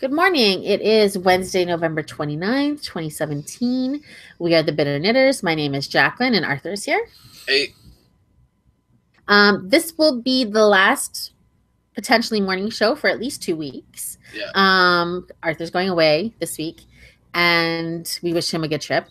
Good morning. It is Wednesday, November 29th, 2017. We are the Bitter Knitters. My name is Jacqueline and Arthur is here. Hey. This will be the last potentially morning show for at least 2 weeks. Yeah. Arthur's going away this week and we wish him a good trip.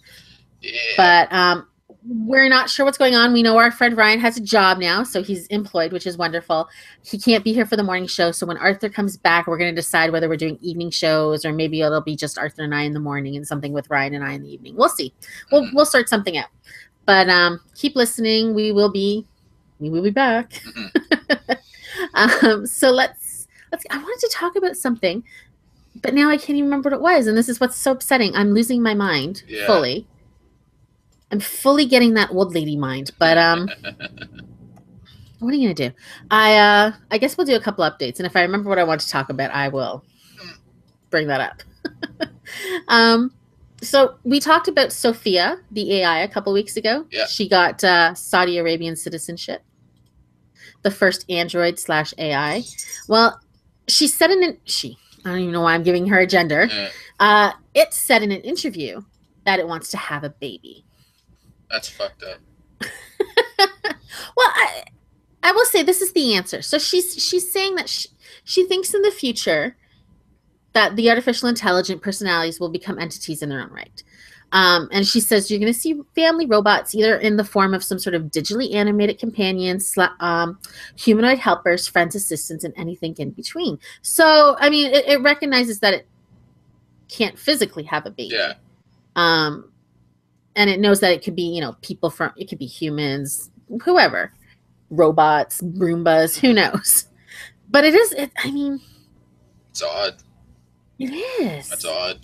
Yeah. But we're not sure what's going on. We know our friend Ryan has a job now, so he's employed, which is wonderful. He can't be here for the morning show. So when Arthur comes back, we're going to decide whether we're doing evening shows or maybe it'll be just Arthur and I in the morning and something with Ryan and I in the evening. We'll see. We'll sort something out. But keep listening. We will be back. So let's. I wanted to talk about something, but now I can't even remember what it was. And this is what's so upsetting. I'm losing my mind fully. I'm fully getting that old lady mind, but what are you gonna do? I guess we'll do a couple updates, and if I remember what I want to talk about, I will bring that up. So we talked about Sophia the AI a couple weeks ago. Yeah. She got Saudi Arabian citizenship, the first android/AI. Well, she said I don't even know why I'm giving her a gender. It said in an interview that it wants to have a baby. That's fucked up. Well, I will say this is the answer. So she's saying that she thinks in the future that the artificial intelligent personalities will become entities in their own right. And she says you're going to see family robots either in the form of some sort of digitally animated companions, humanoid helpers, friends, assistants, and anything in between. So, I mean, it recognizes that it can't physically have a baby. Yeah. And it knows that it could be, people it could be humans, whoever, robots, Roombas, who knows? But it's odd. It is. That's odd.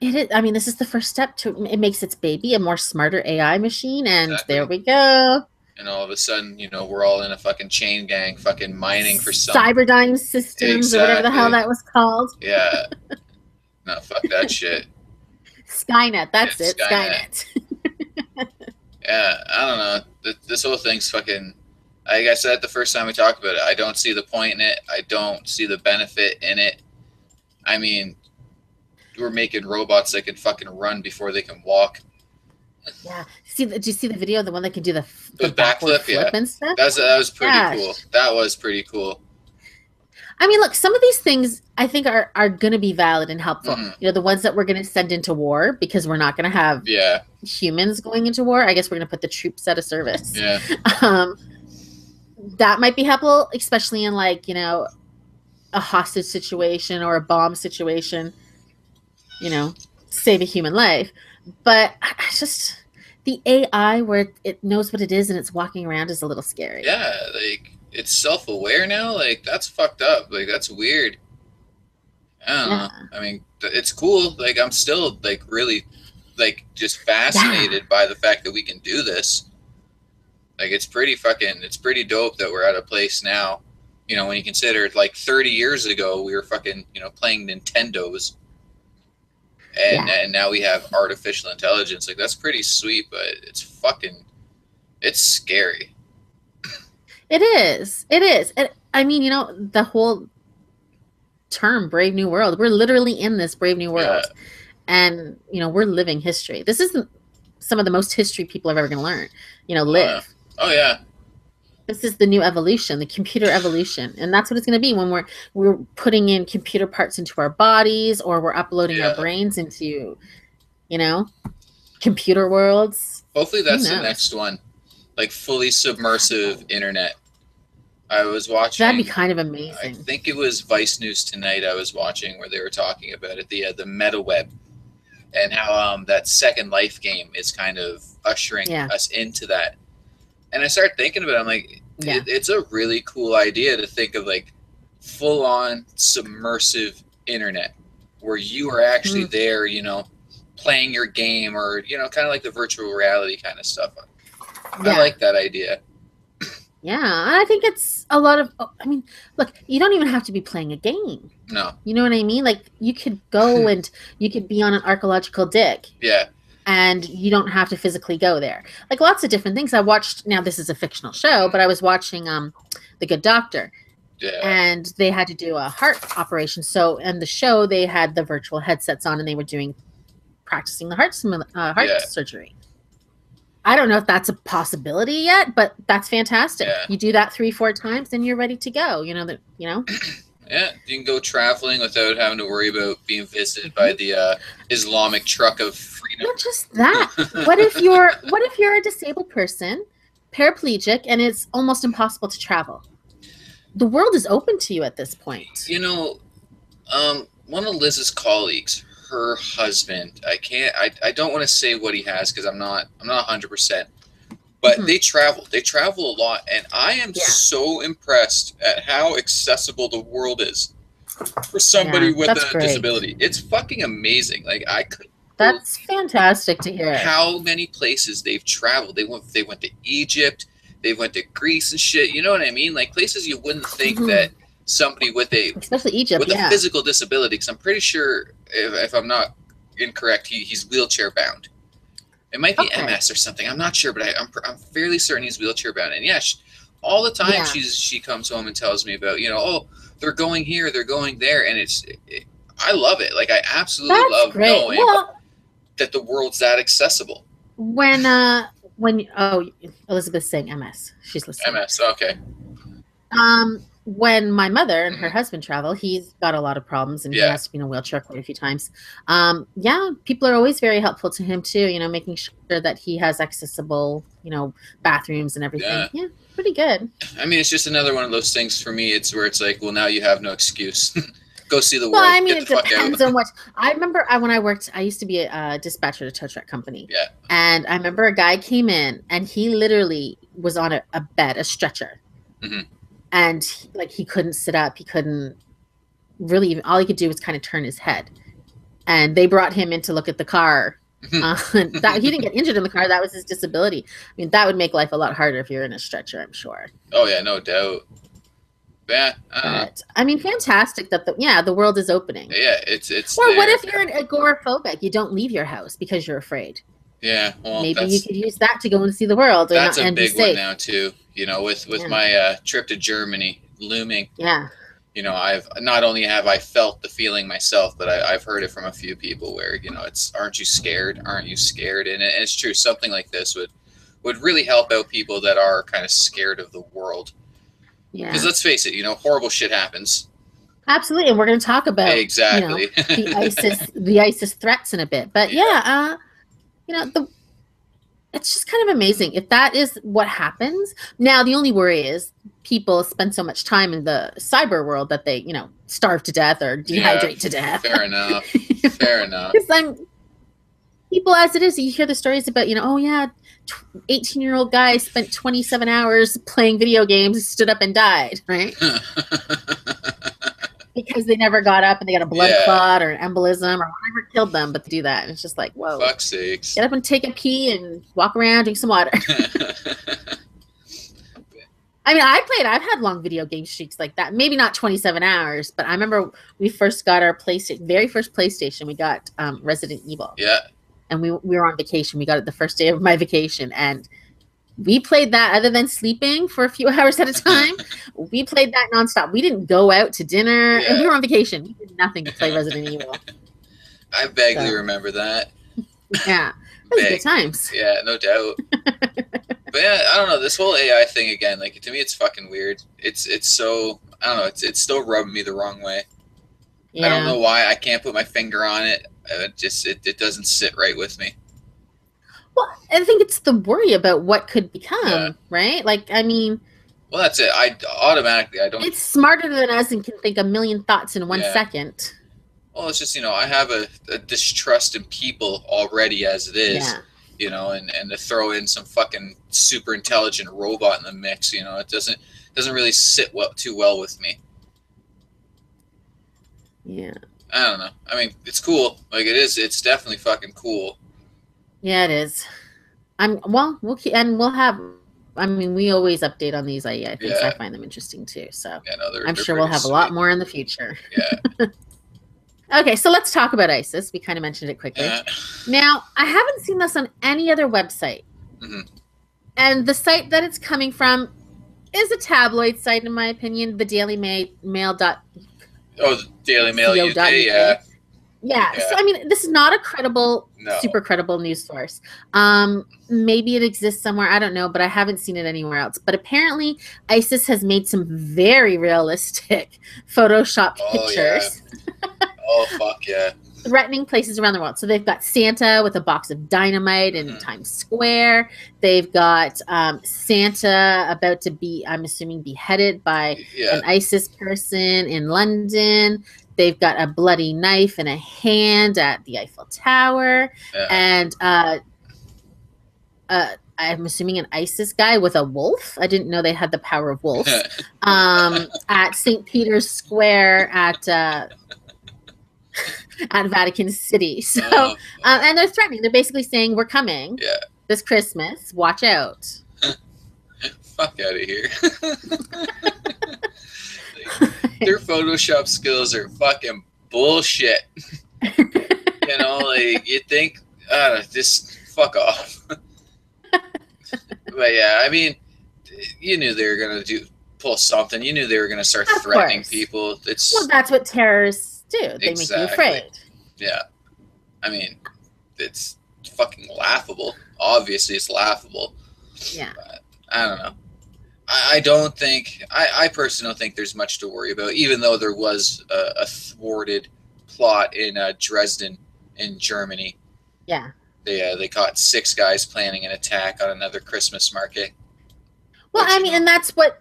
It is. I mean, this is the first step it makes its baby a more smarter AI machine. And Exactly. There we go. And all of a sudden, we're all in a fucking chain gang, fucking mining for some Cyberdyne systems or whatever the hell that was called. Yeah. No, fuck that shit. Skynet, that's it. Skynet. Yeah, I don't know. This whole thing's fucking. Like I said the first time we talked about it, I don't see the point in it. I don't see the benefit in it. I mean, we're making robots that can fucking run before they can walk. Yeah. Did you see the video? The one that can do the backflip, flip and stuff? That was pretty cool. That was pretty cool. I mean, look, some of these things I think are going to be valid and helpful. Mm-hmm. The ones that we're going to send into war because we're not going to have humans going into war. I guess we're going to put the troops out of service. Yeah. That might be helpful, especially in a hostage situation or a bomb situation, save a human life. But the AI where it knows what it is and it's walking around is a little scary. Yeah, it's self-aware now. That's fucked up. That's weird. I don't know. I mean, it's cool. I'm still really just fascinated by the fact that we can do this. It's pretty dope that we're at a place now. When you consider 30 years ago we were fucking playing Nintendos. And now we have artificial intelligence. That's pretty sweet, but it's scary. It is. And, I mean, the whole term Brave New World, we're literally in this Brave New World. And, we're living history. This isn't some of the most history people are ever going to learn, live. Oh, yeah. This is the new evolution, the computer evolution. And that's what it's going to be when we're putting in computer parts into our bodies or we're uploading our brains into, computer worlds. Hopefully that's the next one. Fully submersive internet. I was watching. That'd be kind of amazing. I think it was Vice News Tonight I was watching where they were talking about it, the meta web, and how that Second Life game is kind of ushering us into that. And I started thinking about it. I'm like, it's a really cool idea to think of full-on submersive internet where you are actually there, playing your game or, kind of like the virtual reality kind of stuff. I like that idea. Yeah, I think it's a lot of. I mean, look, you don't even have to be playing a game. No. You know what I mean? You could go and you could be on an archaeological dig. Yeah. And you don't have to physically go there. Lots of different things. I watched. Now this is a fictional show, but I was watching The Good Doctor, Yeah. and they had to do a heart operation. So in the show, they had the virtual headsets on, and they were practicing the heart Yeah. surgery. I don't know if that's a possibility yet, but that's fantastic. Yeah. You do that 3-4 times, and you're ready to go. Yeah, you can go traveling without having to worry about being visited by Mhm. the Islamic truck of freedom. Not just that. What if you're a disabled person, paraplegic, and it's almost impossible to travel? The world is open to you at this point. You know, one of Liz's colleagues, her husband, I don't want to say what he has because I'm not 100%, but Mhm. they travel a lot, and I am Yeah, so impressed at how accessible the world is for somebody yeah, with that's a great. disability. It's fucking amazing. Like, I couldn't That's believe fantastic to hear. how many places they've traveled. They went to Egypt, they went to Greece and shit. You know what I mean? Like, places you wouldn't think that Mhm. somebody Especially Egypt, with a yeah. physical disability, because I'm pretty sure, if I'm not incorrect, he's wheelchair bound. It might be Okay. MS or something. I'm not sure, but I'm fairly certain he's wheelchair bound. And yeah, all the time Yeah. she comes home and tells me about, oh, they're going here, they're going there, and I love it. Like, I absolutely That's love great. knowing Well, that the world's that accessible. when Elizabeth's saying MS, she's listening. MS, okay, When my mother and her mm-hmm. husband travel, he's got a lot of problems and he Yeah, has to be in a wheelchair quite a few times. Yeah, people are always very helpful to him too, making sure that he has accessible, bathrooms and everything. yeah. Yeah, pretty good. I mean, it's just another one of those things for me. It's where it's like, well, now you have no excuse. Go see the Well, world. I mean, Get the it fuck out. depends on what. I remember when I worked, I used to be a dispatcher at a tow truck company. Yeah. And I remember a guy came in and he literally was on a bed, a stretcher. Mm-hmm. And he couldn't sit up. He couldn't really even, all he could do was kind of turn his head. And they brought him in to look at the car. That he didn't get injured in the car. That was his disability. I mean, that would make life a lot harder if you're in a stretcher, I'm sure. Oh yeah, no doubt. Yeah, But I mean, fantastic that the world is opening. Yeah, it's Or what there. if you're an agoraphobic? You don't leave your house because you're afraid. Yeah, well, Maybe you could use that to go and see the world that's a and be big one safe. now too. With Yeah. my trip to Germany looming. Yeah. I've not only have I felt the feeling myself, but I've heard it from a few people where it's, aren't you scared? Aren't you scared? And it's true. Something like this would really help out people that are kind of scared of the world. Yeah. Because let's face it, horrible shit happens. Absolutely, and we're going to talk about exactly the ISIS threats in a bit. But it's just kind of amazing if that is what happens. Now, the only worry is people spend so much time in the cyber world that they, starve to death or dehydrate to death. Fair enough. Fair enough. Because people, as it is, you hear the stories about, 18-year-old guy spent 27 hours playing video games, stood up and died, right? Because they never got up and they got a blood clot or an embolism or whatever killed them, but they do that. And it's just like, whoa. Fuck's sakes. Get up and take a pee and walk around, drink some water. I mean, I've had long video game streaks like that. Maybe not 27 hours, but I remember we first got our very first PlayStation. We got Resident Evil. Yeah. And we were on vacation. We got it the first day of my vacation. And we played that other than sleeping for a few hours at a time. We played that nonstop. We didn't go out to dinner. And we were on vacation. We did nothing to play Resident Evil. I vaguely remember that. Yeah. It was good times. Yeah, no doubt. But yeah, I don't know. This whole AI thing again, to me, it's fucking weird. It's so, I don't know. It's still rubbing me the wrong way. Yeah. I don't know why. I can't put my finger on it. It doesn't sit right with me. Well, I think it's the worry about what could become, right? Well, that's it. I don't. It's smarter than us and can think a million thoughts in 1 second. Well, it's just, I have a distrust in people already as it is, and to throw in some fucking super intelligent robot in the mix, it doesn't really sit too well with me. Yeah. I don't know. I mean, it's cool. It's definitely fucking cool. Yeah, it is. We'll have. I mean, we always update on these AI things. I find them interesting too. So I'm sure we'll have a lot more in the future. Yeah. Okay, so let's talk about ISIS. We kind of mentioned it quickly. Now, I haven't seen this on any other website. Mm-hmm. And the site that it's coming from, is a tabloid site, in my opinion. The Daily Mail dot Oh, the Daily Mail co dot UK, uk. yeah. Yeah. So Yeah. I mean, this is not a credible, No. super credible news source. Maybe it exists somewhere. I don't know, but I haven't seen it anywhere else. But apparently, ISIS has made some very realistic Photoshopped Oh, yeah. pictures Oh, fuck yeah. threatening places around the world. So they've got Santa with a box of dynamite in Times Square. They've got Santa about to be, I'm assuming, beheaded by Yeah. an ISIS person in London. They've got a bloody knife in a hand at the Eiffel Tower. Yeah. And I'm assuming an ISIS guy with a wolf. I didn't know they had the power of wolves. At St. Peter's Square at Vatican City. So, and they're threatening. They're basically saying, "We're coming this Christmas. Watch out." Fuck out of here. Their Photoshop skills are fucking bullshit. You know, like, you think, just fuck off. But yeah, I mean, you knew they were gonna pull something. You knew they were gonna start threatening people. Well, that's what terrorists do. They make you afraid. Yeah, I mean, it's fucking laughable. Obviously, it's laughable. Yeah. But I don't know. I don't think. I personally don't think there's much to worry about. Even though there was a thwarted plot in Dresden, in Germany. Yeah. They caught 6 guys planning an attack on another Christmas market. Well, I mean, and that's what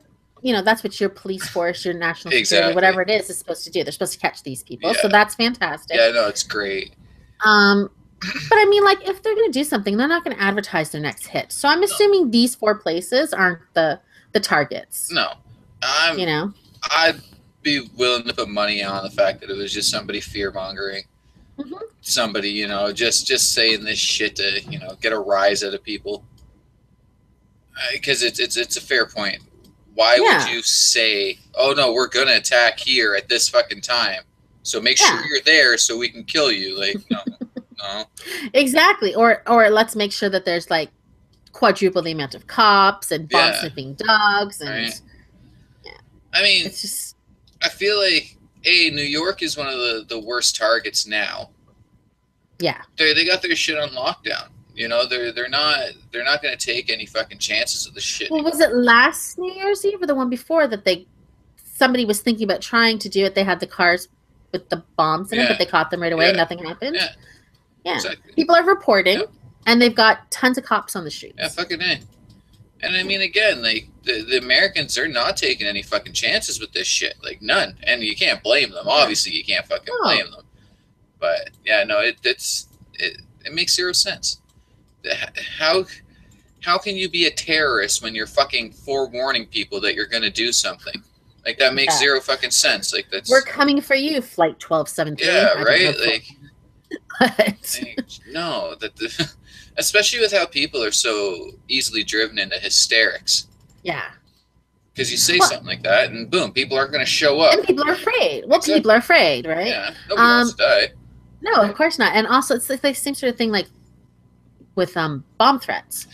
your police force, your national security, whatever it is supposed to do. They're supposed to catch these people. Yeah. So that's fantastic. Yeah, no, it's great. But I mean, like, if they're going to do something, they're not going to advertise their next hit. So I'm assuming these 4 places aren't the targets. No. I'd be willing to put money on the fact that it was just somebody fear-mongering. Somebody, just saying this shit to, get a rise out of people. Because it's a fair point. Why would you say, "Oh no, we're gonna attack here at this fucking time, so make sure you're there so we can kill you"? Like, no. Exactly. Or let's make sure that there's like quadruple the amount of cops and bomb sniffing dogs and. Right. Yeah. I mean, it's just. I feel like New York is one of the worst targets now. Yeah. They got their shit on lockdown. They're not going to take any fucking chances of this shit. Well, was it last New Year's Eve or the one before that somebody was thinking about trying to do it? They had the cars with the bombs in it, but they caught them right away. Nothing happened. Yeah. Exactly. People are reporting, and they've got tons of cops on the streets. Yeah, fucking A. And I mean, again, like, the Americans are not taking any fucking chances with this shit. Like, none. And you can't blame them. Obviously, you can't fucking blame them. But yeah, no, it makes zero sense. How can you be a terrorist when you're fucking forewarning people that you're going to do something? Like, that makes zero fucking sense. Like, we're coming for you, Flight 1273. Yeah, right. No, especially with how people are so easily driven into hysterics. Yeah. Because you say something like that, and boom, people aren't going to show up. And people are afraid. Well, people are afraid, right? Yeah, nobody wants to die. No, of course not. And also, it's like the same sort of thing, like with bomb threats.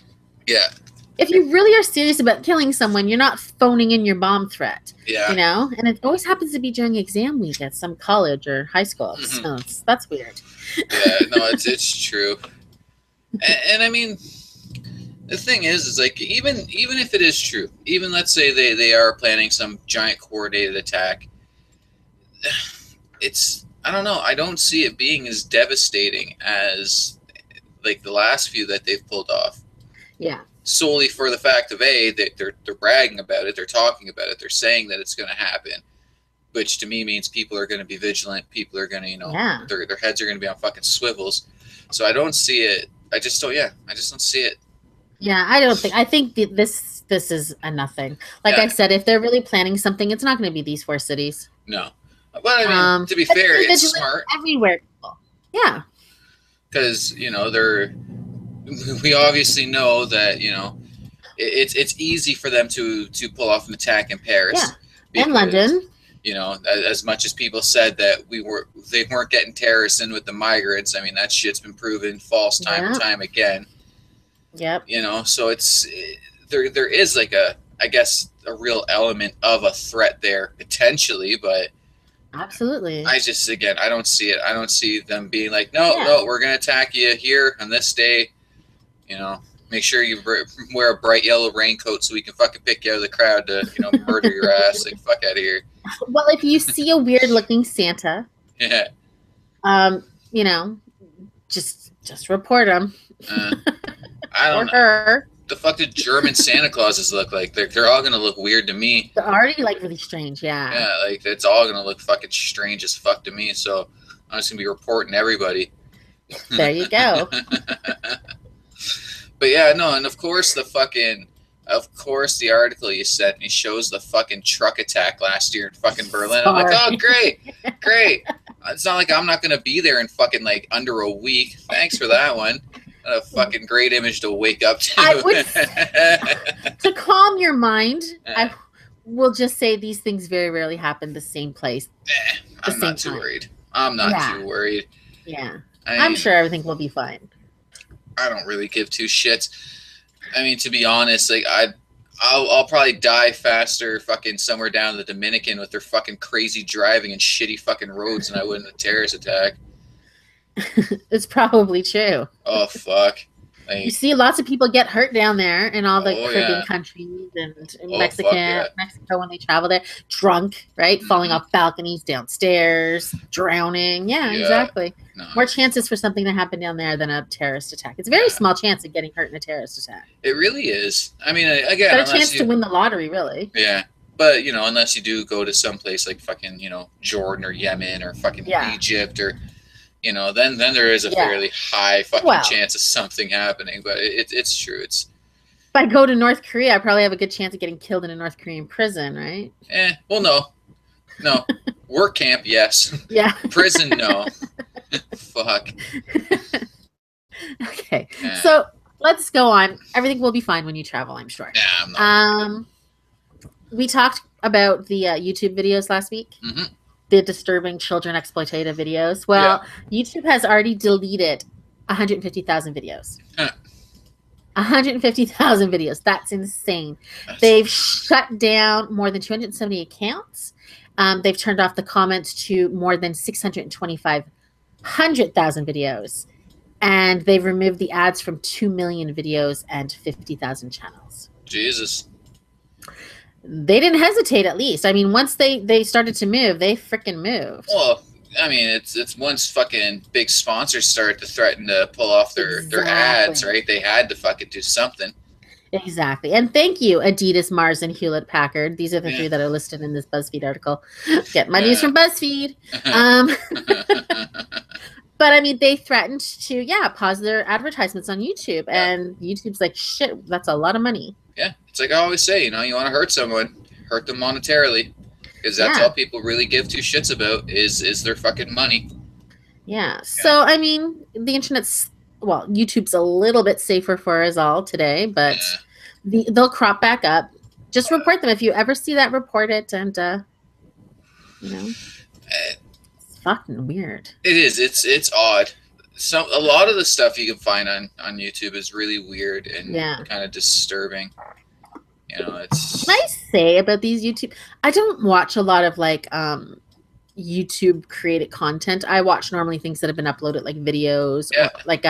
Yeah. If you really are serious about killing someone, you're not phoning in your bomb threat. Yeah. And it always happens to be during exam week at some college or high school. So that's weird. Yeah, no, it's true. And I mean, the thing is like, even if it is true, even let's say they are planning some giant coordinated attack, I don't know. I don't see it being as devastating as like the last few that they've pulled off. Yeah. Solely for the fact of they're bragging about it, they're talking about it, they're saying that it's going to happen, which to me means people are going to be vigilant. People are going to, their heads are going to be on fucking swivels. So I don't see it. I just don't see it. Yeah, I think this is a nothing. Like I said, if they're really planning something, it's not going to be these 4 cities. No. But I mean, to be fair, it's smart. Everywhere. Yeah. Because, we obviously know that, it's easy for them to pull off an attack in Paris. Yeah. Because, and London. As much as people said that they weren't getting terrorists in with the migrants, I mean, that shit's been proven false time and time again. Yep. So there is like a I guess, a real element of a threat there potentially, but Absolutely. I just, again, I don't see it. I don't see them being like, no, Yeah. no, we're going to attack you here on this day. You know, make sure you wear a bright yellow raincoat so we can fucking pick you out of the crowd to, murder your ass. Like, fuck out of here. Well, if you see a weird looking Santa, Yeah. um, you know, just report him I don't or know. her. The fuck did German Santa Clauses look like? They're all gonna look weird to me. They're already like really strange, yeah. Yeah, like it's all gonna look fucking strange as fuck to me. So I'm just gonna be reporting everybody. There you go. But yeah, no, and of course the article you sent me shows the fucking truck attack last year in fucking Berlin. I'm like, oh great, great. It's not like I'm not gonna be there in fucking like under a week. Thanks for that one. A fucking great image to wake up to. I would, to calm your mind, I will just say these things very rarely happen the same place. I'm not too worried. I'm not too worried. Yeah. I'm sure everything will be fine. I don't really give two shits. I mean, to be honest, like I'll probably die faster fucking somewhere down in the Dominican with their fucking crazy driving and shitty fucking roads than I would in a terrorist attack. It's probably true. Oh fuck. Like, you see lots of people get hurt down there in all the Caribbean countries and Mexico when they travel there, drunk, right? Falling off balconies downstairs, drowning. Yeah, exactly. No. More chances for something to happen down there than a terrorist attack. It's a very small chance of getting hurt in a terrorist attack. It really is. I mean, again, but a chance to win the lottery, really. Yeah. But, unless you do go to some place like fucking, Jordan or Yemen or fucking Egypt or, then there is a fairly high fucking chance of something happening. But it's true. If I go to North Korea, I probably have a good chance of getting killed in a North Korean prison, right? Well, no. Work camp, yes. Yeah. Prison, no. Fuck. Okay. So let's go on. Everything will be fine when you travel, I'm sure. Yeah, I'm not. We talked about the YouTube videos last week. Mm-hmm. The disturbing children exploitative videos. Well, YouTube has already deleted 150,000 videos. 150,000 videos. That's insane. They've shut down more than 270 accounts. They've turned off the comments to more than 625,000 videos. And they've removed the ads from 2 million videos and 50,000 channels. Jesus. They didn't hesitate, at least. I mean, once they started to move, they freaking moved. Well, I mean, it's once fucking big sponsors started to threaten to pull off their ads, right? They had to fucking do something. Exactly. And thank you, Adidas, Mars, and Hewlett-Packard. These are the three that are listed in this BuzzFeed article. Get my news from BuzzFeed. But, I mean, they threatened to, pause their advertisements on YouTube. And YouTube's like, shit, that's a lot of money. Yeah. It's like I always say, you want to hurt someone, hurt them monetarily. Because that's all people really give two shits about is their fucking money. Yeah. So, I mean, the internet's, YouTube's a little bit safer for us all today. But they'll crop back up. Just report them. If you ever see that, report it. And, it's fucking weird. It is. It's odd. A lot of the stuff you can find on YouTube is really weird and kind of disturbing. It's. Can I say about these YouTube? I don't watch a lot of YouTube created content. I watch normally things that have been uploaded, like videos, or like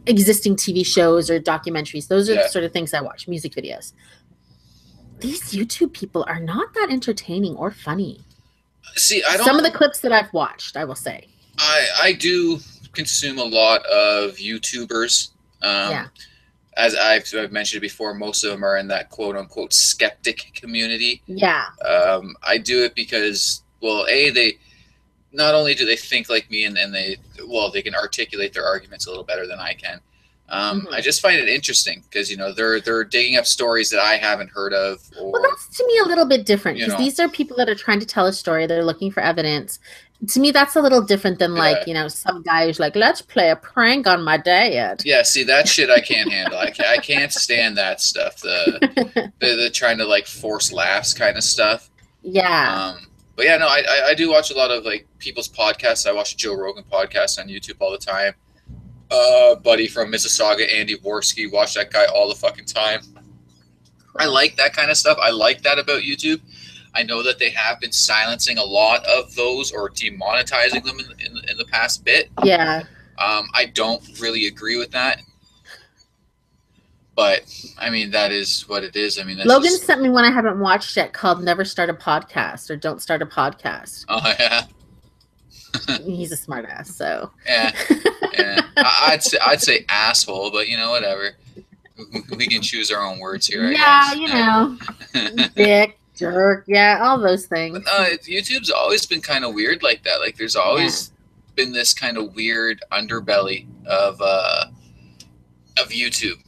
existing TV shows or documentaries. Those are the sort of things I watch. Music videos. These YouTube people are not that entertaining or funny. See, some of the clips that I've watched, I will say. I do consume a lot of YouTubers. As I've mentioned before, most of them are in that quote unquote skeptic community. Yeah. I do it because, well, they not only do they think like me and they can articulate their arguments a little better than I can. I just find it interesting because they're digging up stories that I haven't heard of. Well, that's to me a little bit different because these are people that are trying to tell a story. They're looking for evidence. To me, that's a little different than some guy who's like, let's play a prank on my dad. Yeah, see, that shit I can't handle. I can't stand that stuff. The trying to force laughs kind of stuff. Yeah. But yeah, no, I do watch a lot of people's podcasts. I watch Joe Rogan podcast on YouTube all the time. Buddy from Mississauga, Andy Worski, watch that guy all the fucking time. I like that kind of stuff. I like that about YouTube. I know that they have been silencing a lot of those or demonetizing them in the past bit. Yeah. I don't really agree with that. But I mean, that is what it is. I mean, that's Logan just... sent me one I haven't watched yet called Never Start a Podcast or Don't Start a Podcast. Oh, yeah. He's a smart ass, so. Yeah. Yeah. I'd say asshole, but you know, whatever. We can choose our own words here, I guess. You know. Dick, jerk, yeah, all those things. But YouTube's always been kind of weird like that. Like, there's always been this kind of weird underbelly of YouTube.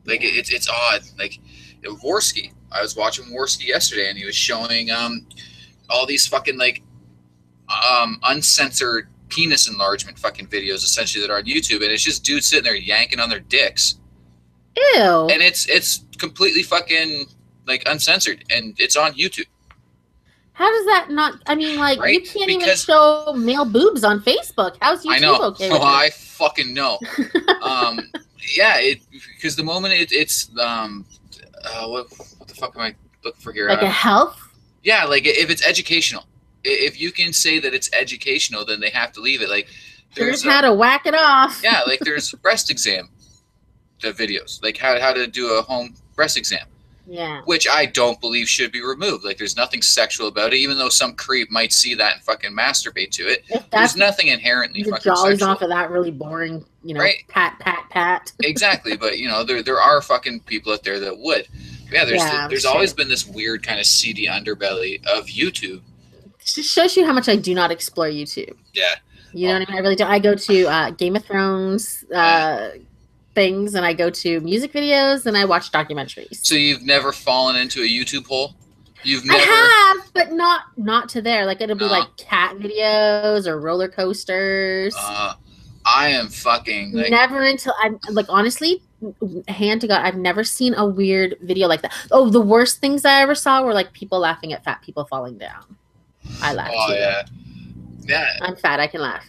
Like, it's odd. Like, Worski. I was watching Worski yesterday, and he was showing all these fucking, like, uncensored penis enlargement fucking videos, essentially, that are on YouTube, and it's just dudes sitting there yanking on their dicks. Ew. And it's completely fucking, like, uncensored, and it's on YouTube. How does that not? I mean, like, right? You can't even show male boobs on Facebook. How's YouTube I know. okay with I fucking know. Yeah, because the moment it's what the fuck am I looking for here? Like a health? Yeah, like if it's educational. If you can say that it's educational, then they have to leave it. Like, there's how to whack it off. Yeah, like there's breast exam videos, like how to do a home breast exam. Yeah. Which I don't believe should be removed. Like, there's nothing sexual about it, even though some creep might see that and fucking masturbate to it. There's nothing inherently fucking jollies sexual. Off of that really boring, right? Pat. Exactly, but there are fucking people out there that would. But yeah, there's always been this weird kind of seedy underbelly of YouTube. It just shows you how much I do not explore YouTube. Yeah. You know what I mean? I really do. I go to Game of Thrones things, and I go to music videos, and I watch documentaries. So you've never fallen into a YouTube hole? You've never... I have, but not to there. Like, it'll be like cat videos or roller coasters. I am fucking like... Never until I'm like, honestly, hand to God, I've never seen a weird video like that. Oh, the worst things I ever saw were like people laughing at fat people falling down. I laughed. Oh, too. Yeah. I'm fat. I can laugh.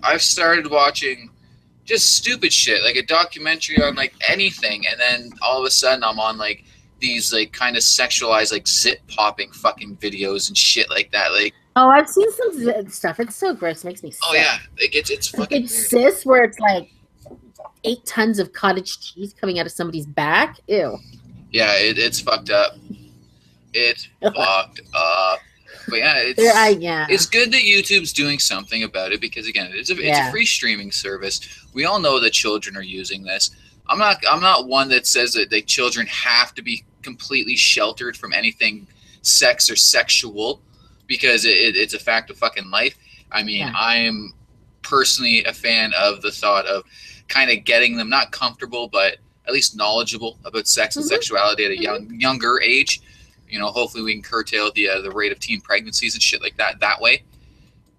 I've started watching just stupid shit, like a documentary on like anything, and then all of a sudden I'm on like these like kind of sexualized like zit popping fucking videos and shit like that. Like, oh, I've seen some stuff. It's so gross. It makes me sick. Oh yeah, like it's fucking. It's cis where it's like 8 tons of cottage cheese coming out of somebody's back. Ew. Yeah, it's fucked up. It's fucked up. But yeah, it's good that YouTube's doing something about it, because again, it's a free streaming service. We all know that children are using this. I'm not one that says that the children have to be completely sheltered from anything sex or sexual, because it's a fact of fucking life. I mean, I'm personally a fan of the thought of kind of getting them not comfortable, but at least knowledgeable about sex and sexuality at a younger age. You know, hopefully we can curtail the rate of teen pregnancies and shit like that way.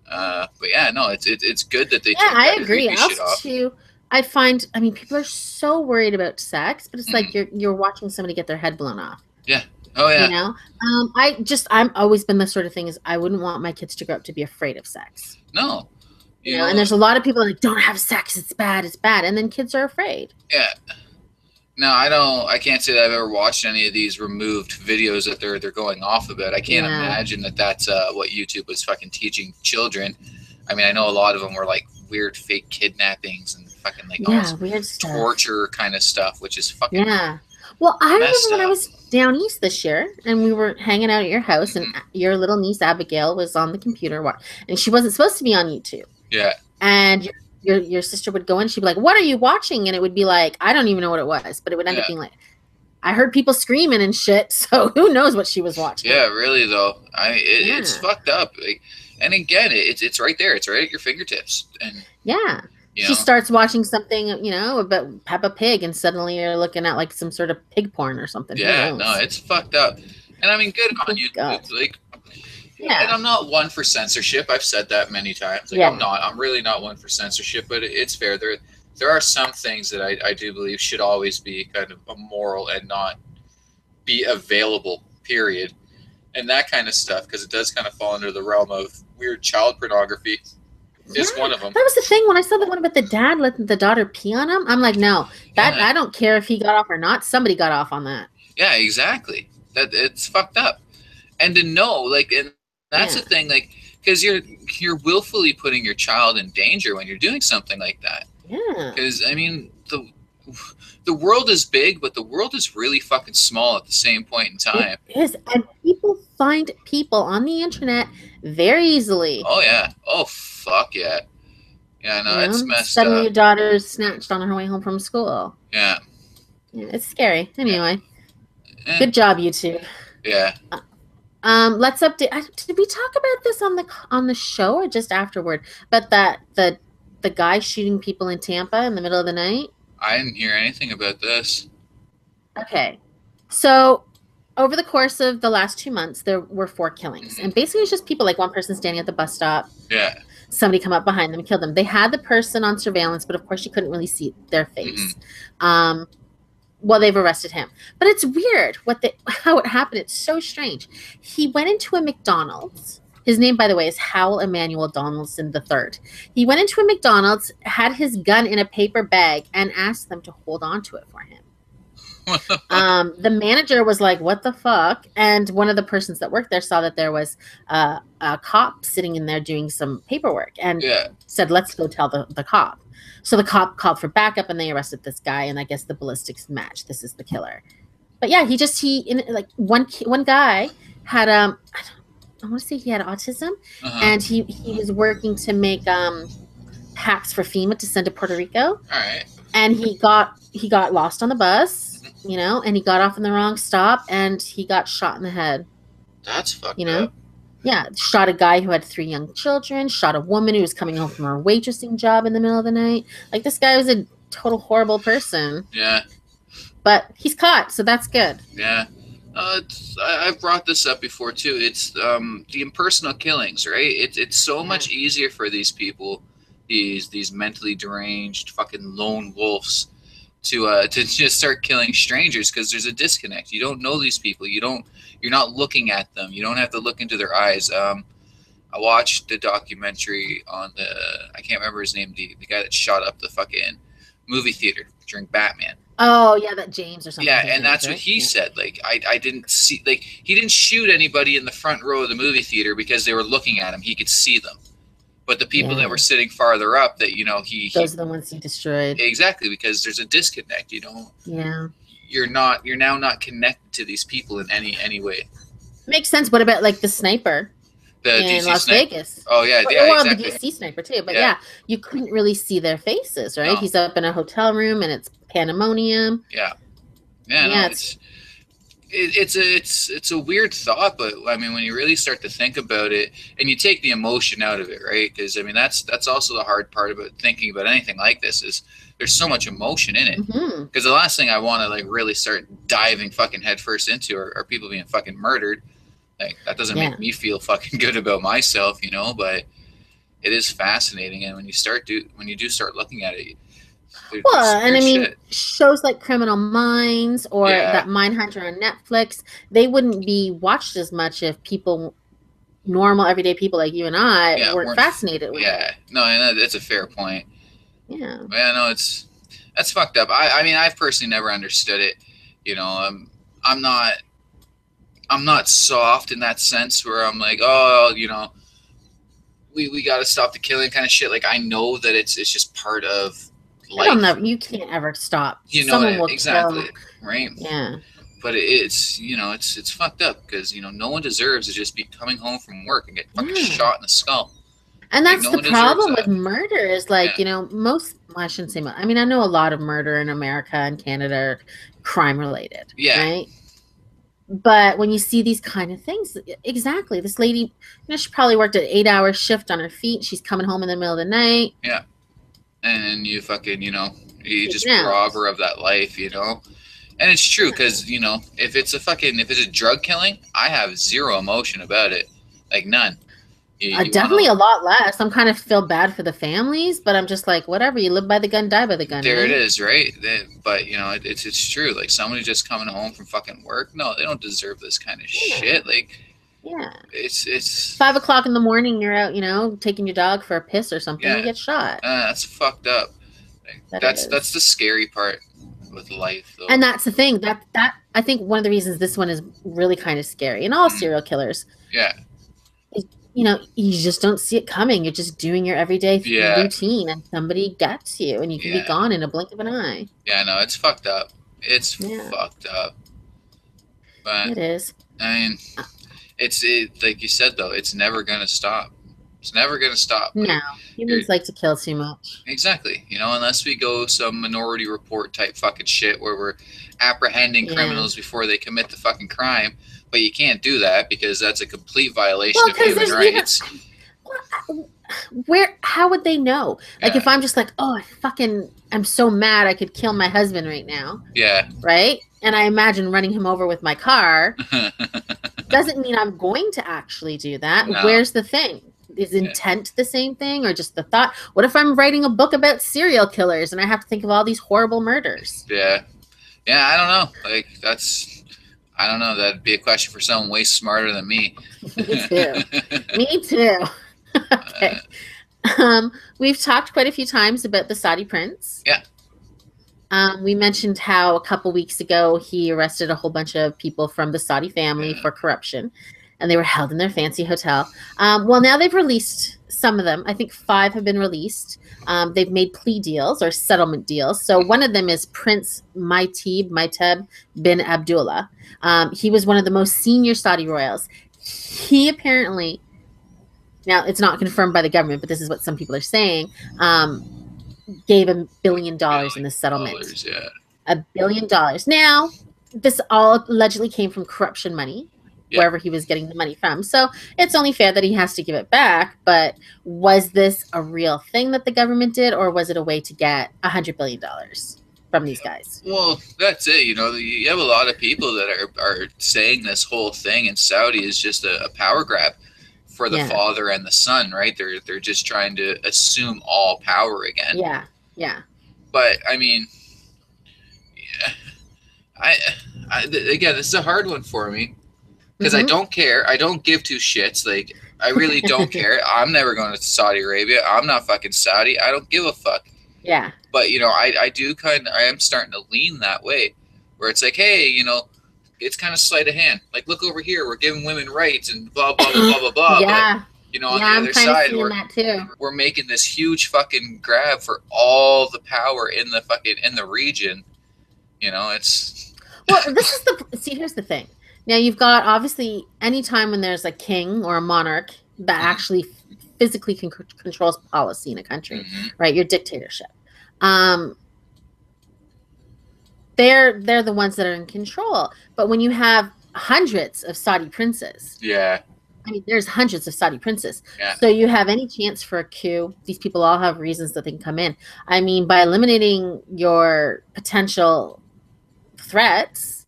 But yeah, no, it's good that they took that. I agree. Also, I find, I mean, people are so worried about sex, but it's like you're watching somebody get their head blown off. Yeah. Oh yeah. You know, I'm always been the sort of thing is I wouldn't want my kids to grow up to be afraid of sex. No. You know, and there's a lot of people like, don't have sex, it's bad, and then kids are afraid. Yeah. No, I can't say that I've ever watched any of these removed videos that they're going off about. I can't imagine that that's what YouTube was fucking teaching children. I mean, I know a lot of them were like weird fake kidnappings and fucking like weird stuff. Torture kind of stuff, which is fucking Well, I remember when I was down east this year, and we were hanging out at your house, and your little niece Abigail was on the computer, and she wasn't supposed to be on YouTube. Yeah. And your sister would go in, she'd be like, "What are you watching?" And it would be like, I don't even know what it was, but it would end up being like, I heard people screaming and shit, so who knows what she was watching. Yeah, really though. It's fucked up. Like, and again, it's right there. It's right at your fingertips. And she starts watching something, about Peppa Pig, and suddenly you're looking at like some sort of pig porn or something. Yeah, no, it's fucked up. And I mean, good on you. Like, and I'm not one for censorship. I've said that many times. Like, I'm really not one for censorship, but it's fair. There are some things that I do believe should always be kind of immoral and not be available, period. And that kind of stuff, because it does kind of fall under the realm of weird child pornography. Yeah, is one of them. that was the thing. When I saw the one about the dad letting the daughter pee on him, I'm like, no, that Yeah, I don't care if he got off or not. Somebody got off on that. yeah, exactly. That it's fucked up. And to know, like, and that's Yeah, the thing, like, because you're willfully putting your child in danger when you're doing something like that. yeah, Because I mean, the world is big, but the world is really fucking small at the same point in it time. is. And people find people on the internet very easily. Oh yeah. Oh fuck yeah. Yeah, no, You it's know, messed suddenly up. your daughter's snatched on her way home from school. Yeah. Yeah, it's scary. Yeah. Anyway, Eh, good job, YouTube. yeah. Let's update. Did we talk about this on the show or just afterward? But that the guy shooting people in Tampa in the middle of the night. I didn't hear anything about this. Okay, so over the course of the last 2 months, there were 4 killings, and Hmm. basically it's just people like one person standing at the bus stop, Yeah. somebody come up behind them and kill them. They had the person on surveillance, but of course you couldn't really see their Hmm. face. Um, well, they've arrested him, but it's weird how it happened. It's so strange. He went into a McDonald's. His name, by the way, is Howell Emmanuel Donaldson III. He went into a McDonald's, had his gun in a paper bag, and asked them to hold on to it for him. What the fuck? The manager was like, "What the fuck?" And one of the persons that worked there saw that there was a cop sitting in there doing some paperwork, and Yeah. said, "Let's go tell the cop." So the cop called for backup, and they arrested this guy. And I guess the ballistics match. This is the killer. But yeah, like one guy had I want to say he had autism, Uh-huh. and he was working to make packs for FEMA to send to Puerto Rico, All right. and he got lost on the bus, and he got off in the wrong stop, and he got shot in the head. That's fucked You know, up. yeah, shot a guy who had 3 young children, shot a woman who was coming home from her waitressing job in the middle of the night. Like, this guy was a total horrible person, Yeah. but he's caught, so that's good. Yeah. I've brought this up before too. It's the impersonal killings, right? It's so much easier for these people, these mentally deranged fucking lone wolves, to just start killing strangers because there's a disconnect. You don't know these people. You're not looking at them. You don't have to look into their eyes. I watched the documentary on I can't remember his name, the guy that shot up the fucking movie theater during Batman. Oh yeah, that James or something. Yeah, and that's what he said. Like, I didn't see, like, he didn't shoot anybody in the front row of the movie theater because they were looking at him. He could see them. But the people that were sitting farther up, that those are the ones he destroyed. Exactly, because there's a disconnect. Yeah, you're now not connected to these people in any way. makes sense. What about like the sniper The in DC Las sniper. Vegas? Oh yeah, Well, exactly. the DC sniper too. But Yeah. yeah, you couldn't really see their faces, right? No. He's up in a hotel room and it's pandemonium. Yeah, no, it's a weird thought, but I mean, when you really start to think about it, and you take the emotion out of it, right? Because I mean, that's also the hard part about thinking about anything like this is there's so much emotion in it. Because the last thing I want to like really start diving fucking headfirst into are people being fucking murdered. Like, that doesn't make me feel fucking good about myself, but it is fascinating. And when you do start looking at it, well, and I mean, shows like Criminal Minds or that Mindhunter on Netflix, they wouldn't be watched as much if normal everyday people like you and I weren't fascinated with it. No, and that's a fair point. Yeah. Yeah, no, that's fucked up. I mean, I've personally never understood it. I'm not soft in that sense where I'm like, oh, we got to stop the killing kind of shit. Like, I know that it's just part of life. You can't ever stop. Someone will exactly kill. Right. Yeah. But it's fucked up because no one deserves to just be coming home from work and get fucking shot in the skull. And that's the problem with murder is like, most, well, I shouldn't say much. I mean, I know a lot of murder in America and Canada are crime related. Yeah. Right. But when you see these kind of things, exactly. This lady, she probably worked an 8-hour shift on her feet. She's coming home in the middle of the night. Yeah. And you fucking, you just rob her of that life, And it's true because, if it's a drug killing, I have zero emotion about it. Like, none. Definitely a lot less. I'm kind of feel bad for the families, but I'm just like, whatever. You live by the gun, die by the gun. There it is, right? But, it's true. Like, somebody just coming home from fucking work, no, they don't deserve this kind of shit. Like, Yeah. It's 5 o'clock in the morning, you're out, taking your dog for a piss or something, you yeah, get shot. that's fucked up. That That's is. the scary part with life, though. And that's the thing. That I think one of the reasons this one is really kind of scary. And all Mm, serial killers, yeah, is, you just don't see it coming. You're just doing your everyday yeah, routine, and somebody gets you, and you can be yeah, gone in a blink of an eye. yeah. No, it's fucked up. It's Yeah, fucked up. But it is. I mean, like you said though, it's never gonna stop. It's never gonna stop. No, Like you're humans like to kill too much. exactly, unless we go some Minority Report type fucking shit where we're apprehending Yeah. criminals before they commit the fucking crime. But you can't do that because that's a complete violation Well, of because human there's even rights. where how would they know? Like Yeah, if I'm just like, oh, I'm so mad I could kill my husband right now, yeah. right? And I imagine running him over with my car, doesn't mean I'm going to actually do that. No. Where's the thing? Is Yeah. intent the same thing or just the thought? What if I'm writing a book about serial killers and I have to think of all these horrible murders? Yeah. Yeah, I don't know. Like I don't know. That'd be a question for someone way smarter than me. Me too. Me too. Okay. We've talked quite a few times about the Saudi prince. Yeah. We mentioned how a couple weeks ago he arrested a whole bunch of people from the Saudi family Yeah. for corruption, and they were held in their fancy hotel. Well, now they've released some of them. I think 5 have been released. They've made plea deals or settlement deals. So one of them is Prince Maiteb bin Abdullah. He was one of the most senior Saudi royals. He apparently, now it's not confirmed by the government, but this is what some people are saying, gave $1 billion in the settlement. Yeah. $1 billion. Now, this all allegedly came from corruption money, Yeah. wherever he was getting the money from. So it's only fair that he has to give it back. But was this a real thing that the government did, or was it a way to get $100 billion from these guys? Well, that's it. You have a lot of people that are saying this whole thing in Saudi is just a power grab for the Yeah. father and the son, right? They're just trying to assume all power again. Yeah, yeah. But I mean, yeah, again, this is a hard one for me because I don't care. I don't give two shits. Like I really don't care. I'm never going to Saudi Arabia. I'm not fucking Saudi. I don't give a fuck. Yeah. But I do I am starting to lean that way, where it's like, hey, it's kind of sleight of hand. Like, look over here, we're giving women rights and blah blah blah blah blah blah. Yeah. But on Yeah, the I'm other kind of side, seeing that too. we're making this huge fucking grab for all the power in the region. It's Well, here's the thing. Now you've got obviously any time when there's a king or a monarch that actually physically controls policy in a country, right? Your dictatorship. They're the ones that are in control. But when you have hundreds of Saudi princes, yeah, I mean, there's hundreds of Saudi princes. Yeah. So you have any chance for a coup, these people all have reasons that they can come in. I mean, by eliminating your potential threats,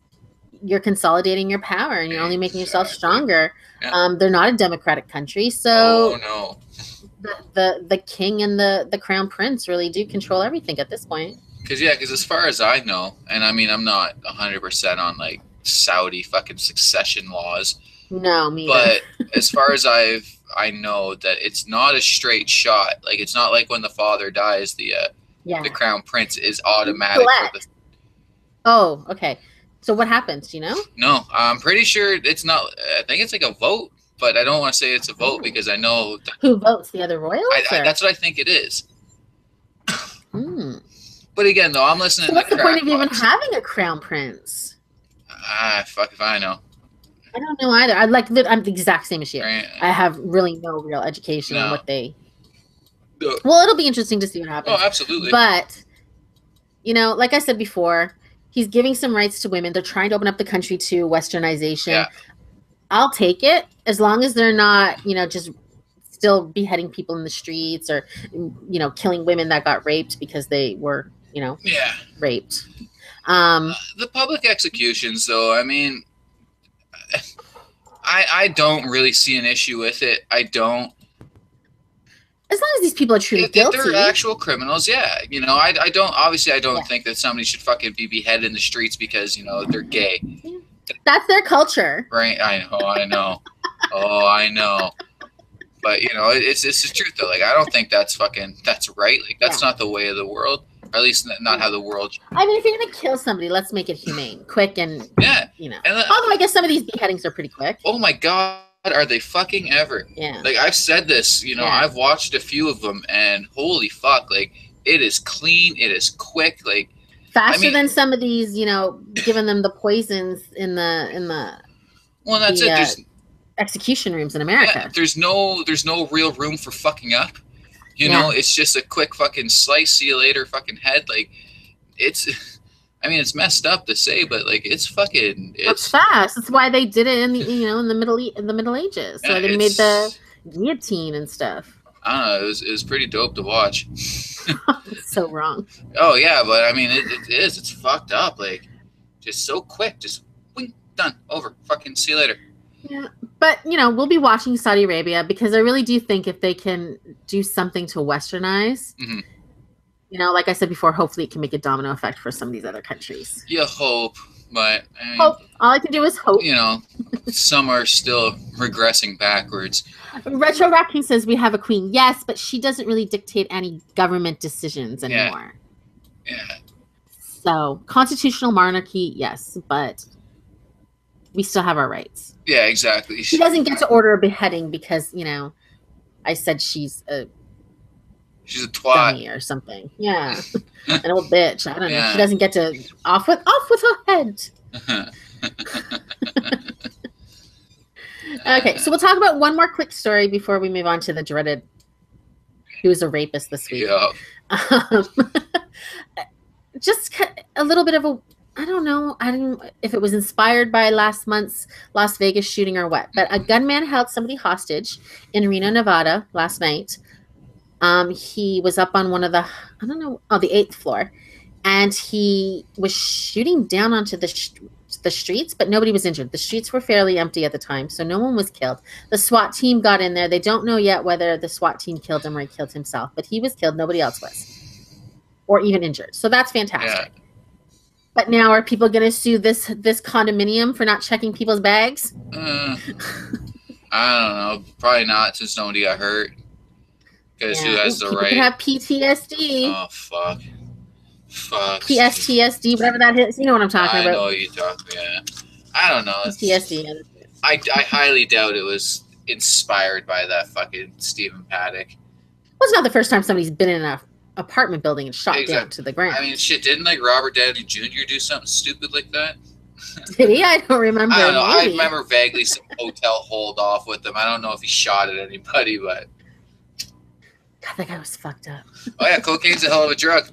you're consolidating your power and you're only making yourself stronger. Yeah. They're not a democratic country. So no. the king and the crown prince really do control everything at this point. Because as far as I know, and I mean, I'm not 100% on like Saudi fucking succession laws. No, me either. But as far as I know that it's not a straight shot. Like it's not like when the father dies, the crown prince is automatic. Oh, okay. So what happens? Do you know? No, I'm pretty sure it's not. I think it's like a vote, but I don't want to say it's a vote because I know who votes, the other royals. That's what I think it is. But again, though, I'm listening. So what's the point of even having a crown prince? Fuck if I know. I don't know either. I'm the exact same as you. Right. I have really no real education on what they. Well, it'll be interesting to see what happens. Oh, absolutely. But like I said before, he's giving some rights to women. They're trying to open up the country to westernization. Yeah. I'll take it as long as they're not, just still beheading people in the streets or, killing women that got raped because they were, raped. The public executions, though, I mean, I don't really see an issue with it. I don't. As long as these people are truly guilty. If they're actual criminals, yeah. I don't think that somebody should fucking be beheaded in the streets because, they're gay. That's their culture. Right? I know. Oh, I know. But it's the truth though. Like I don't think that's right. Like Yeah. that's not the way of the world, or at least not how Yeah. the world. I mean, if you're gonna kill somebody, let's make it humane, quick, and Yeah, and Although I guess some of these beheadings are pretty quick. oh my god, are they fucking ever? Yeah. Like I've said this, Yeah. I've watched a few of them, and holy fuck, like it is clean, it is quick, like faster than some of these, giving them the poisons in the well, that's it. There's execution rooms in America. Yeah, there's no real room for fucking up. It's just a quick fucking slice. See you later, fucking head. Like it's. I mean, it's messed up to say, but like it's fucking. It's fast. That's why they did it in the in the Middle Ages. So they made the guillotine and stuff. I don't know. It was pretty dope to watch. It's so wrong. Oh yeah, but I mean, it is. It's fucked up. Like just so quick. Just wing, done, over. Fucking see you later. Yeah, but we'll be watching Saudi Arabia because I really do think if they can do something to westernize, like I said before, hopefully it can make a domino effect for some of these other countries. You hope, but I mean, hope. All I can do is hope. Some are still regressing backwards. Retro Raccoon says we have a queen. Yes, but she doesn't really dictate any government decisions anymore. Yeah. So constitutional monarchy, yes, but we still have our rights. Yeah, exactly. She doesn't get to order a beheading because, I said she's a twat or something. Yeah. An old bitch. I don't know. She doesn't get to off with her head. Okay, so we'll talk about one more quick story before we move on to the dreaded who's a rapist this week. Yeah. Just a little bit of a I don't know. I didn't if it was inspired by last month's Las Vegas shooting or what, but a gunman held somebody hostage in Reno, Nevada last night. He was up on one of the the 8th floor, and he was shooting down onto the streets, but nobody was injured. The streets were fairly empty at the time, so no one was killed. The SWAT team got in there. They don't know yet whether the SWAT team killed him or he killed himself, but he was killed. Nobody else was, or even injured. So that's fantastic. Yeah. But now are people going to sue this condominium for not checking people's bags? I don't know. Probably not, since nobody got hurt. Because who has the right? People have PTSD. Oh, fuck. PSTSD, whatever that is. You know what I'm talking about. I know what you're talking about. Yeah. I don't know. PTSD. I highly doubt it was inspired by that fucking Stephen Paddock. Well, it's not the first time somebody's been in an apartment building and shot down to the ground. I mean, shit, didn't Robert Downey Jr. do something stupid like that? Did he? I don't remember. I don't know. Maybe. I remember vaguely some hotel hold off with him. I don't know if he shot at anybody, but... God, that guy was fucked up. Oh, yeah, cocaine's a hell of a drug.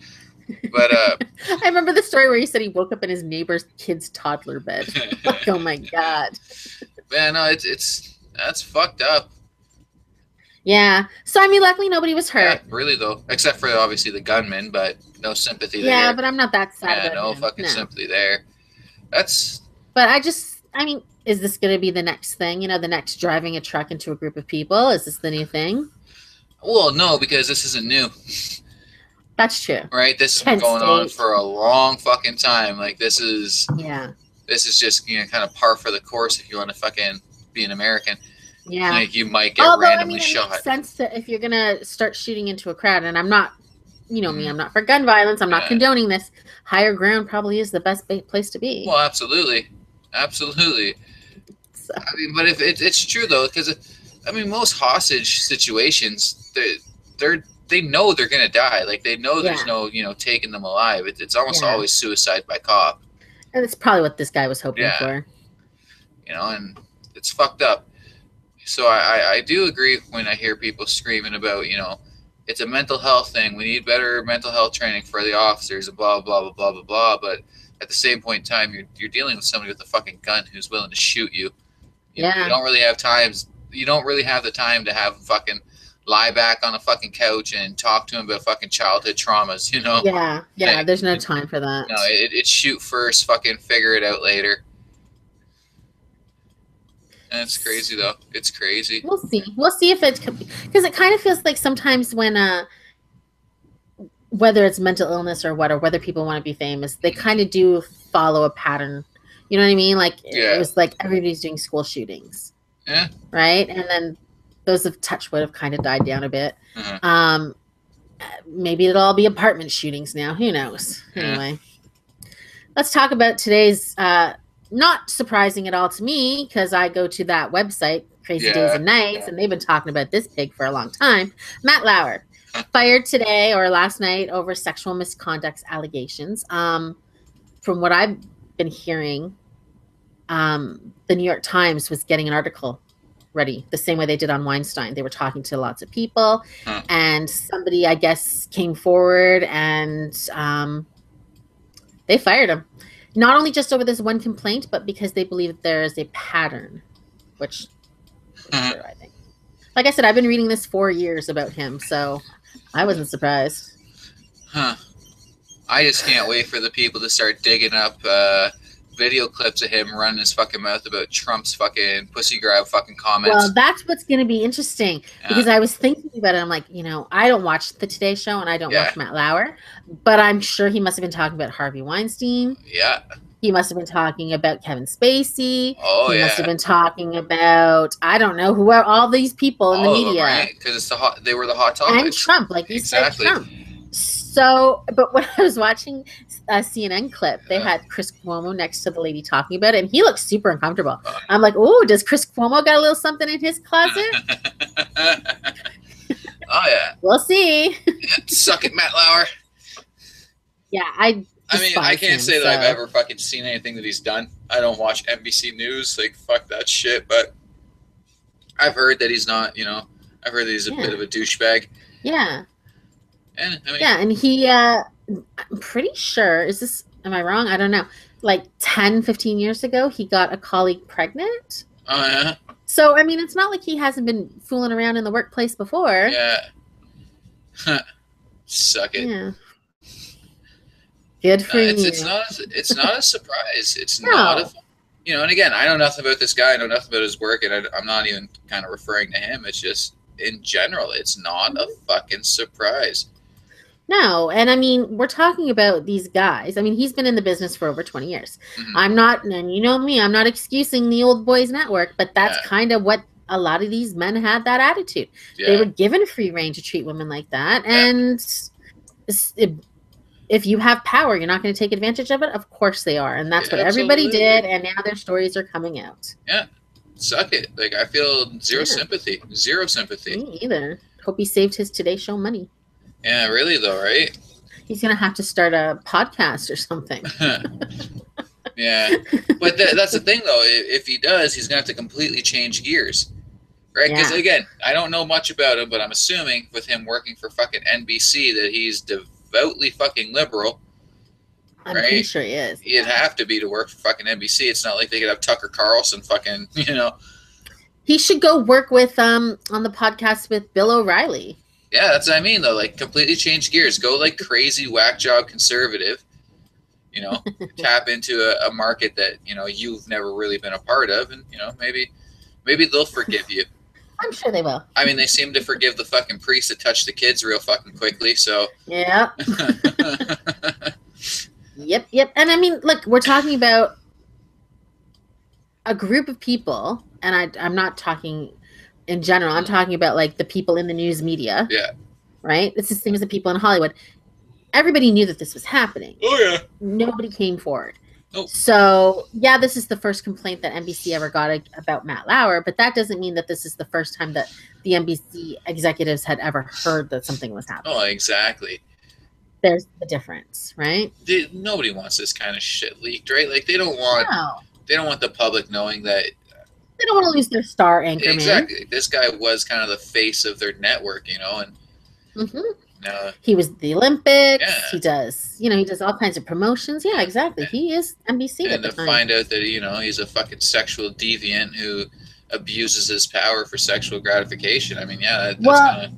But I remember the story where he said he woke up in his neighbor's kid's toddler bed. Like, oh, my God. Man, no, that's fucked up. Yeah. So, I mean, luckily nobody was hurt. Yeah, really, though. Except for, obviously, the gunman, but no sympathy there. Yeah, but I'm not that sad about no him. Fucking sympathy there. That's... But I mean, is this going to be the next thing? The next driving a truck into a group of people? Is this the new thing? Well, no, because this isn't new. That's true. Right? This has been going on for a long fucking time. Like, this is... Yeah. This is just, kind of par for the course if you want to fucking be an American. Yeah. Like, you might get randomly shot. It makes sense to, if you're going to start shooting into a crowd, and I'm not, me, I'm not for gun violence. I'm not condoning this. Higher ground probably is the best place to be. Well, absolutely. Absolutely. So. I mean, but if it's true, though, because, I mean, most hostage situations, they know they're going to die. Like, they know there's no, taking them alive. It's almost always suicide by cop. And it's probably what this guy was hoping for. And it's fucked up. So I do agree when I hear people screaming about, it's a mental health thing. We need better mental health training for the officers and blah, blah, blah, blah, blah, blah. But at the same point in time, you're dealing with somebody with a fucking gun who's willing to shoot you. You don't really have the time to have fucking lie back on a fucking couch and talk to him about fucking childhood traumas, Yeah, like, there's no time for that. No, it's shoot first, fucking figure it out later. And it's crazy, though. It's crazy. We'll see. We'll see if it's... Because it kind of feels like sometimes when... whether it's mental illness or whether people want to be famous, they kind of do follow a pattern. You know what I mean? Like, it was like everybody's doing school shootings. Yeah. right? And then those of touch would have kind of died down a bit. Uh-huh. Maybe it'll all be apartment shootings now. Who knows? Yeah. Anyway, let's talk about today's not surprising at all to me because I go to that website, Crazy Days Yeah. and Nights, and they've been talking about this pig for a long time. Matt Lauer, fired today or last night over sexual misconduct allegations. From what I've been hearing, the New York Times was getting an article ready the same way they did on Weinstein. They were talking to lots of people, Huh. and somebody, I guess, came forward and they fired him. Not only just over this one complaint, but because they believe there is a pattern, which is true, I think. Like I said, I've been reading this 4 years about him, so I wasn't surprised. Huh. I just can't wait for the people to start digging up video clips of him running his fucking mouth about Trump's fucking pussy grab fucking comments. Well, that's what's going to be interesting because I was thinking about it. I'm like, I don't watch the Today Show and I don't watch Matt Lauer, but I'm sure he must have been talking about Harvey Weinstein. Yeah. He must have been talking about Kevin Spacey. Oh, he must have been talking about, I don't know, who are all these people in the media. Right? Because they were the hot topics. And Trump, like you said, Trump. So, but when I was watching a CNN clip, they had Chris Cuomo next to the lady talking about it, and he looked super uncomfortable. I'm like, oh, does Chris Cuomo got a little something in his closet? Oh, yeah. We'll see. Suck it, Matt Lauer. Yeah, I mean, I can't say that I've ever fucking seen anything that he's done. I don't watch NBC News. Like, fuck that shit. But I've heard that he's not, I've heard that he's a bit of a douchebag. Yeah. And, I mean, and he, I'm pretty sure, am I wrong? I don't know. Like 10, 15 years ago, he got a colleague pregnant. Oh, yeah? So, I mean, it's not like he hasn't been fooling around in the workplace before. Yeah. Suck it. Yeah. Good for you. It's not a surprise. It's not a, and again, I know nothing about this guy. I know nothing about his work, and I'm not even kind of referring to him. It's just, in general, it's not a fucking surprise. No, and I mean, we're talking about these guys. I mean, he's been in the business for over 20 years. I'm not, and you know me, I'm not excusing the old boys network, but that's kind of what a lot of these men had, that attitude. They were given free rein to treat women like that, and if you have power, you're not going to take advantage of it? Of course they are, and that's what everybody did, and now their stories are coming out. Yeah, suck it. Like, I feel zero sympathy. Zero sympathy. Me either. Hope he saved his Today Show money. Yeah, really though, right? He's going to have to start a podcast or something. Yeah. But that's the thing, though. If he does, he's going to have to completely change gears. Right? Because, again, I don't know much about him, but I'm assuming with him working for fucking NBC that he's devoutly fucking liberal. I'm pretty sure he is. He'd have to be to work for fucking NBC. It's not like they could have Tucker Carlson fucking, He should go work with on the podcast with Bill O'Reilly. Yeah, that's what I mean, though. Like, completely change gears. Go, like, crazy whack job conservative. Tap into a market that, you've never really been a part of. And, maybe they'll forgive you. I'm sure they will. I mean, they seem to forgive the fucking priest that touched the kids real fucking quickly, so. Yeah. Yep. And, I mean, look, we're talking about a group of people, and I'm not talking in general. I'm talking about, like, the people in the news media. Yeah. Right? It's the same as the people in Hollywood. Everybody knew that this was happening. Oh, yeah. Nobody came forward. Nope. So, yeah, this is the first complaint that NBC ever got about Matt Lauer, but that doesn't mean that this is the first time that the NBC executives had ever heard that something was happening. Oh, exactly. There's the difference, right? Nobody wants this kind of shit leaked, right? Like, they don't want the public knowing that. They don't want to lose their star anchor, exactly. man. This guy was kind of the face of their network, and he was the Olympics. Yeah. He does all kinds of promotions. Yeah, exactly. He is NBC at the time. Find out that he's a fucking sexual deviant who abuses his power for sexual gratification. I mean, that's kind of.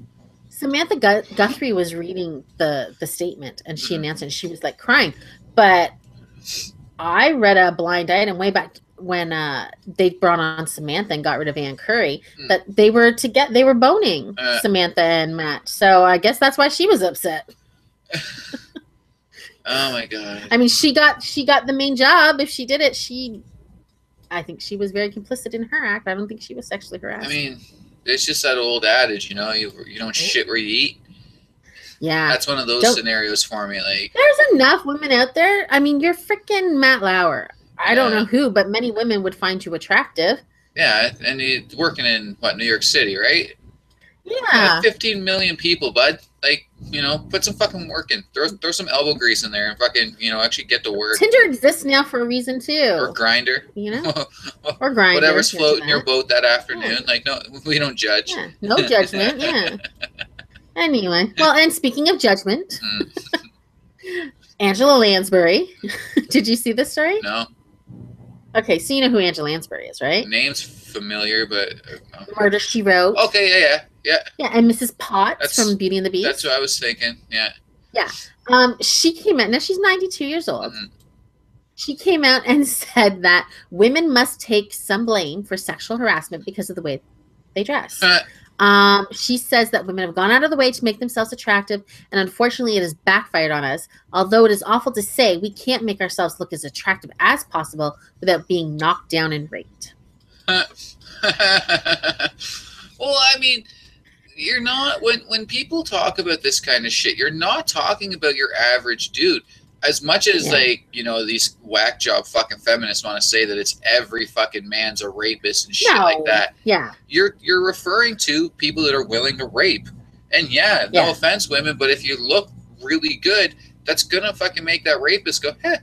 Samantha Guthrie was reading the statement, and she announced it, and she was like crying. But I read a blind item way back when they brought on Samantha and got rid of Ann Curry, that they were boning Samantha and Matt. So I guess that's why she was upset. Oh my god. I mean, she got the main job. If she did it, I think she was very complicit in her act. I don't think she was sexually I harassed. mean, it's just that old adage, you don't Right? shit where you eat. Yeah. That's one of those Don't scenarios for me. Like, There's enough women out there. I mean, you're freaking Matt Lauer. I don't yeah, know who, but many women would find you attractive. yeah, and he's working in New York City, right? Yeah, Yeah. 15 million people, bud. Like, put some fucking work in. Throw some elbow grease in there and fucking, actually get to work. Tinder exists now for a reason Or too. Grinder. You know? Or Grinder Whatever's if you're into floating your that. boat that Yeah. afternoon. Like, no, we don't judge. Yeah. No judgment. Yeah. Anyway. Well, and speaking of judgment, Angela Lansbury. Did you see this story? No, Okay, so you know who Angela Lansbury is, right? name's familiar, but Murder She Wrote. okay, yeah. Yeah, and Mrs. Potts That's from Beauty and the that's Beast. what I was thinking. Yeah. Yeah. She came out. Now she's 92 years old. Mm-hmm. She came out and said that women must take some blame for sexual harassment because of the way they dress. She says that women have gone out of the way to make themselves attractive, and unfortunately, it has backfired on us. Although it is awful to say, we can't make ourselves look as attractive as possible without being knocked down and raped. Well, I mean, you're not when people talk about this kind of shit, you're not talking about your average dude. As much as these whack job fucking feminists want to say that it's every fucking man's a rapist and shit like that. Yeah. You're referring to people that are willing to rape. And no offense, women, but if you look really good, that's gonna fucking make that rapist go, maybe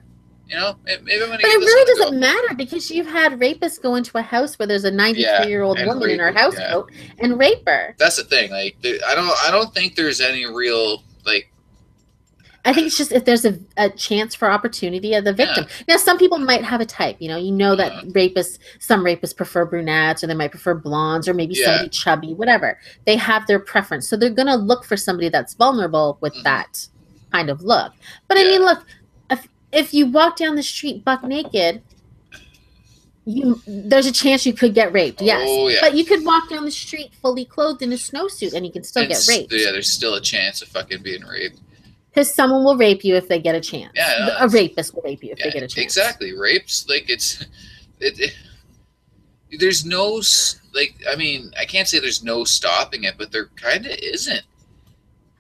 I'm gonna But it really doesn't matter because you've had rapists go into a house where there's a 93-year-old woman in her housecoat and rape her. That's the thing. Like, I don't think there's any real like. I think it's just if there's a chance for opportunity of the victim. Yeah. Now, some people might have a type. That some rapists prefer brunettes, or they might prefer blondes, or maybe somebody chubby, whatever. They have their preference, so they're gonna look for somebody that's vulnerable with that kind of look. But I mean, look, if you walk down the street buck naked, there's a chance you could get raped. Yes, but you could walk down the street fully clothed in a snowsuit and you can still get raped. Yeah, there's still a chance of fucking being raped. Because someone will rape you if they get a chance. Yeah, a rapist will rape you if they get a chance. Exactly. Rapes, like, there's no, like, I mean, I can't say there's no stopping it, but there kind of isn't.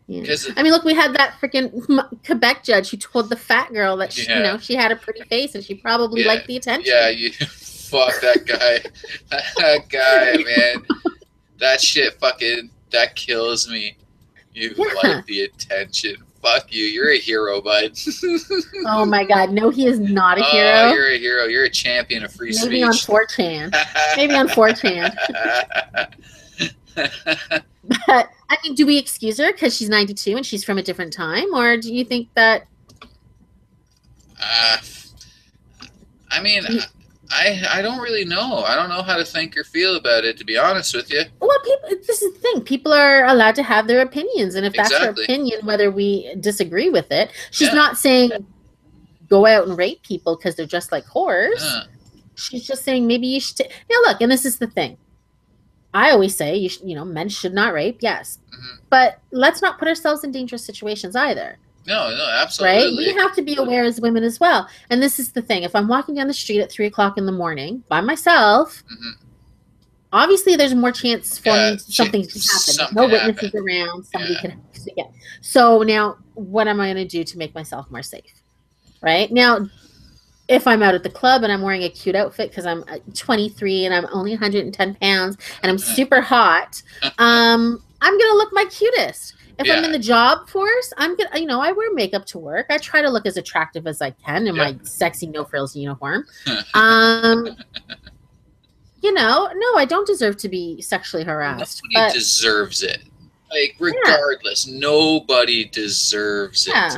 Yeah. I mean, look, we had that freaking Quebec judge who told the fat girl that she, she had a pretty face and she probably liked the attention. Yeah, fuck that guy. That guy, man. That shit that kills me. You like the attention. Fuck you. You're a hero, bud. Oh my God. No, he is not a hero. You're a hero. You're a champion of free speech. Maybe on 4chan. Maybe on 4chan. But, I mean, do we excuse her because she's 92 and she's from a different time? Or do you think that... I mean... I don't really know. I don't know how to think or feel about it, to be honest with you. Well, this is the thing. People are allowed to have their opinions. And if that's her opinion, whether we disagree with it, she's not saying go out and rape people because they're dressed like whores. She's just saying maybe you should... Now, look, and this is the thing. I always say, men should not rape, yes. But let's not put ourselves in dangerous situations either. No, absolutely. Right? We have to be aware as women as well. And this is the thing. If I'm walking down the street at 3 o'clock in the morning by myself, obviously there's more chance for something to happen. No witnesses around. Somebody could. Yeah. So now, what am I going to do to make myself more safe? Right? Now, if I'm out at the club and I'm wearing a cute outfit because I'm 23 and I'm only 110 pounds and I'm super hot, I'm going to look my cutest. If I'm in the job force, I'm gonna, I wear makeup to work. I try to look as attractive as I can in my sexy no frills uniform. No, I don't deserve to be sexually harassed. Nobody deserves it. Like, regardless, nobody deserves it.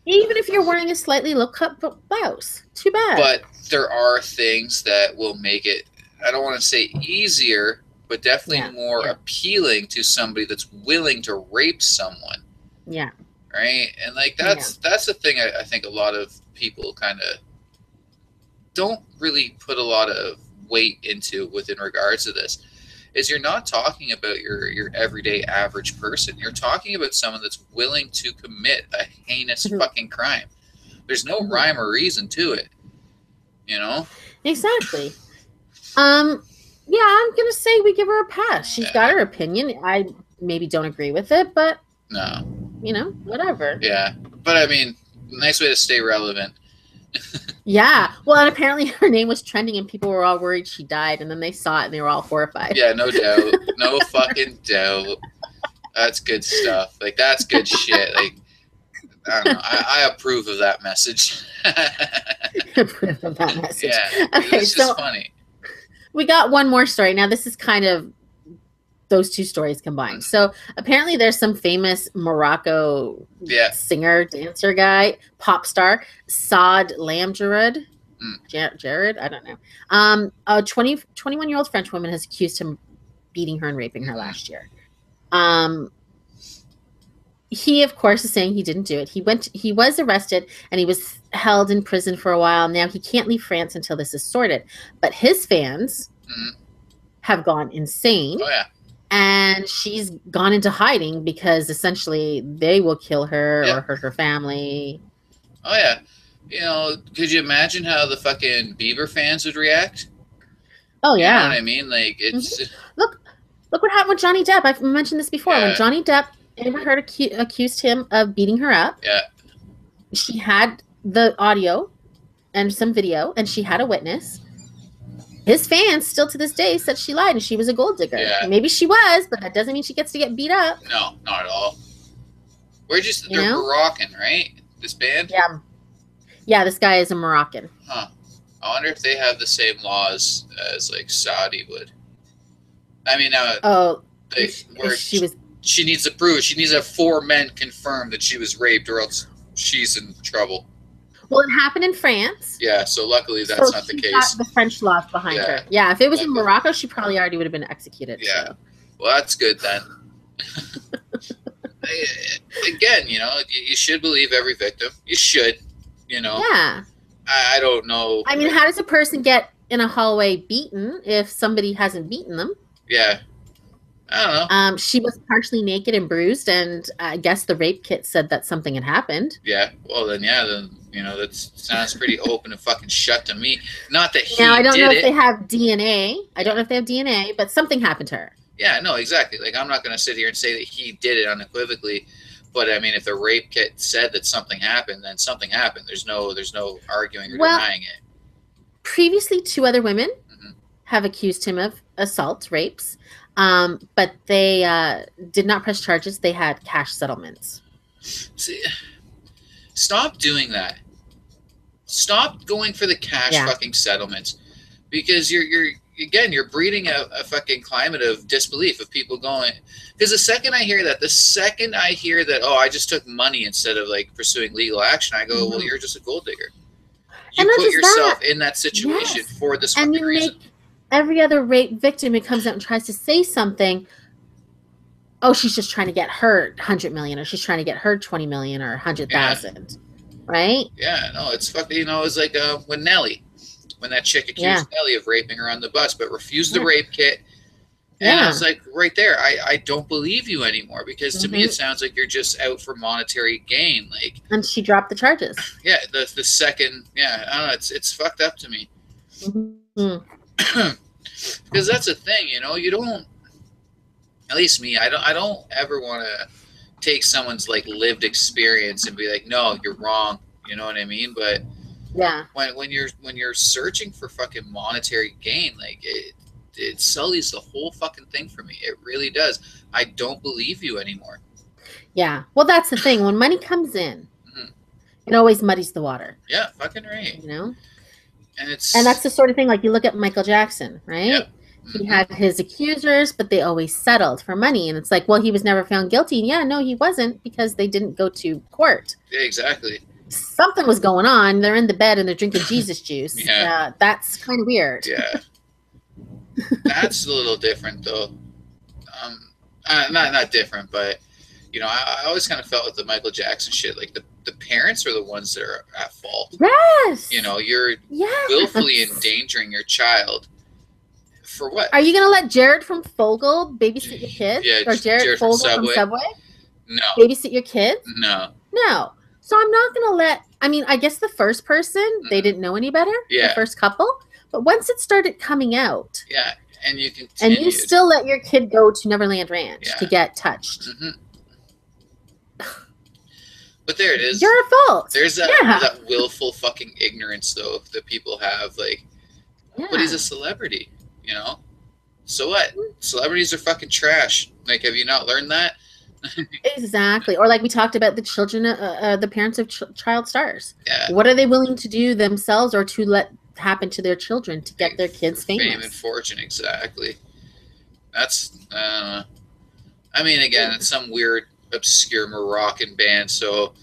Even if you're wearing a slightly low-cut blouse, too bad. But there are things that will make it, I don't want to say easier, but definitely more appealing to somebody that's willing to rape someone. Yeah. Right? And, like, that's the thing I think a lot of people kind of don't really put a lot of weight into within regards to this, is you're not talking about your everyday average person. You're talking about someone that's willing to commit a heinous fucking crime. There's no rhyme or reason to it. Exactly. Yeah, I'm gonna say we give her a pass. She's got Yeah. her opinion. I maybe don't agree with it, but No. whatever. Yeah. But I mean, nice way to stay relevant. Yeah. Well, and apparently her name was trending and people were all worried she died, and then they saw it and they were all horrified. Yeah, no doubt. No fucking doubt. That's good stuff. Like, that's good shit. Like, I don't know. I approve of that message. Approve of that message. Yeah. Okay, It's just so funny. we got one more story. Now, this is kind of those two stories combined. So apparently there's some famous Morocco singer, dancer guy, pop star, Saad Lamjarad. Jared, I don't know. A 21-year-old French woman has accused him of beating her and raping her last year. He, of course, is saying he didn't do it. He was arrested and he was held in prison for a while. Now he can't leave France until this is sorted. But his fans have gone insane. Oh, yeah. And she's gone into hiding because essentially they will kill her or hurt her family. Oh, yeah. You know, could you imagine how the fucking Bieber fans would react? Oh, yeah. You know what I mean? Like, it's... Look what happened with Johnny Depp. I've mentioned this before. When Johnny Depp, Amber Heard accused him of beating her up. Yeah. She had the audio and some video, and she had a witness. His fans still to this day said she lied and she was a gold digger. Yeah. Maybe she was, but that doesn't mean she gets to get beat up. No, not at all. They're Moroccan, right? This band? Yeah. Yeah, this guy is a Moroccan. Huh. I wonder if they have the same laws as, like, Saudi would. I mean, she needs to prove, she needs to have 4 men confirm that she was raped or else she's in trouble. Well, it happened in France. Yeah, so luckily that's not the case. Got the French laws behind her. Yeah, if it was in Morocco, she probably already would have been executed. Yeah. So. Well, that's good then. Again, you know, you should believe every victim. You should, you know. Yeah. I don't know. I mean, how does a person get in a hallway beaten if somebody hasn't beaten them? Yeah. I don't know. She was partially naked and bruised, and I guess the rape kit said that something had happened. Yeah. Well, then, you know, that sounds pretty open and fucking shut to me. Not that he Now, I don't did know it. if they have DNA. I don't know if they have DNA, but something happened to her. Yeah, no, exactly. Like, I'm not going to sit here and say that he did it unequivocally, but I mean, if the rape kit said that something happened, then something happened. There's no arguing or denying it. Previously, 2 other women have accused him of assault, rapes, but they did not press charges. They had cash settlements. See, stop doing that. Stop going for the cash fucking settlements, because you're breeding a fucking climate of disbelief of people going. Because the second I hear that, oh, I just took money instead of like pursuing legal action, I go, well, you're just a gold digger. You put yourself in that situation for this fucking reason. Make every other rape victim who comes out and tries to say something, oh, she's just trying to get her 100 million, or she's trying to get her 20 million or 100,000, right? Yeah, no, it's fucking, you know, it's like when that chick accused Nelly of raping her on the bus, but refused the rape kit. And I was like, right there, I don't believe you anymore, because to me it sounds like you're just out for monetary gain. Like, and she dropped the charges. Yeah, the second, I don't know, it's fucked up to me. Because that's the thing, you know, you don't, at least me, I don't ever want to take someone's like lived experience and be like, no, you're wrong. You know what I mean? But when you're searching for fucking monetary gain, like it sullies the whole fucking thing for me. It really does. I don't believe you anymore. Yeah. Well, that's the thing. When money comes in, it always muddies the water. Yeah, fucking right. You know? And that's the sort of thing, like you look at Michael Jackson, right? Yep. He had his accusers, but they always settled for money. And it's like, well, he was never found guilty. And yeah, no, he wasn't, because they didn't go to court. Yeah, exactly. Something was going on. They're in the bed and they're drinking Jesus juice. Yeah. That's kind of weird. Yeah. That's a little different, though. Not different, but, you know, I always kind of felt with the Michael Jackson shit, like the parents are the ones that are at fault. Yes. You know, you're willfully endangering your child. For what? Are you going to let Jared from Fogle babysit your kids? Yeah, or Jared Fogle from Subway? No. Babysit your kids? No. No. So I'm not going to let, I mean, I guess the first person, they didn't know any better. Yeah. The first couple. But once it started coming out, Yeah, and you and you continued. still let your kid go to Neverland Ranch to Yeah. get touched, But there it is. you're at fault. There's Yeah. that willful fucking ignorance though that people have. Like, nobody's a Yeah. celebrity, you know. So what? Celebrities are fucking trash. Like, have you not learned that? Exactly. Or like we talked about the children, the parents of child stars. Yeah, What are they willing to do themselves or to let happen to their children to get like their for kids fame and famous? fortune, exactly. That's I mean, again, it's some weird, obscure Moroccan band, so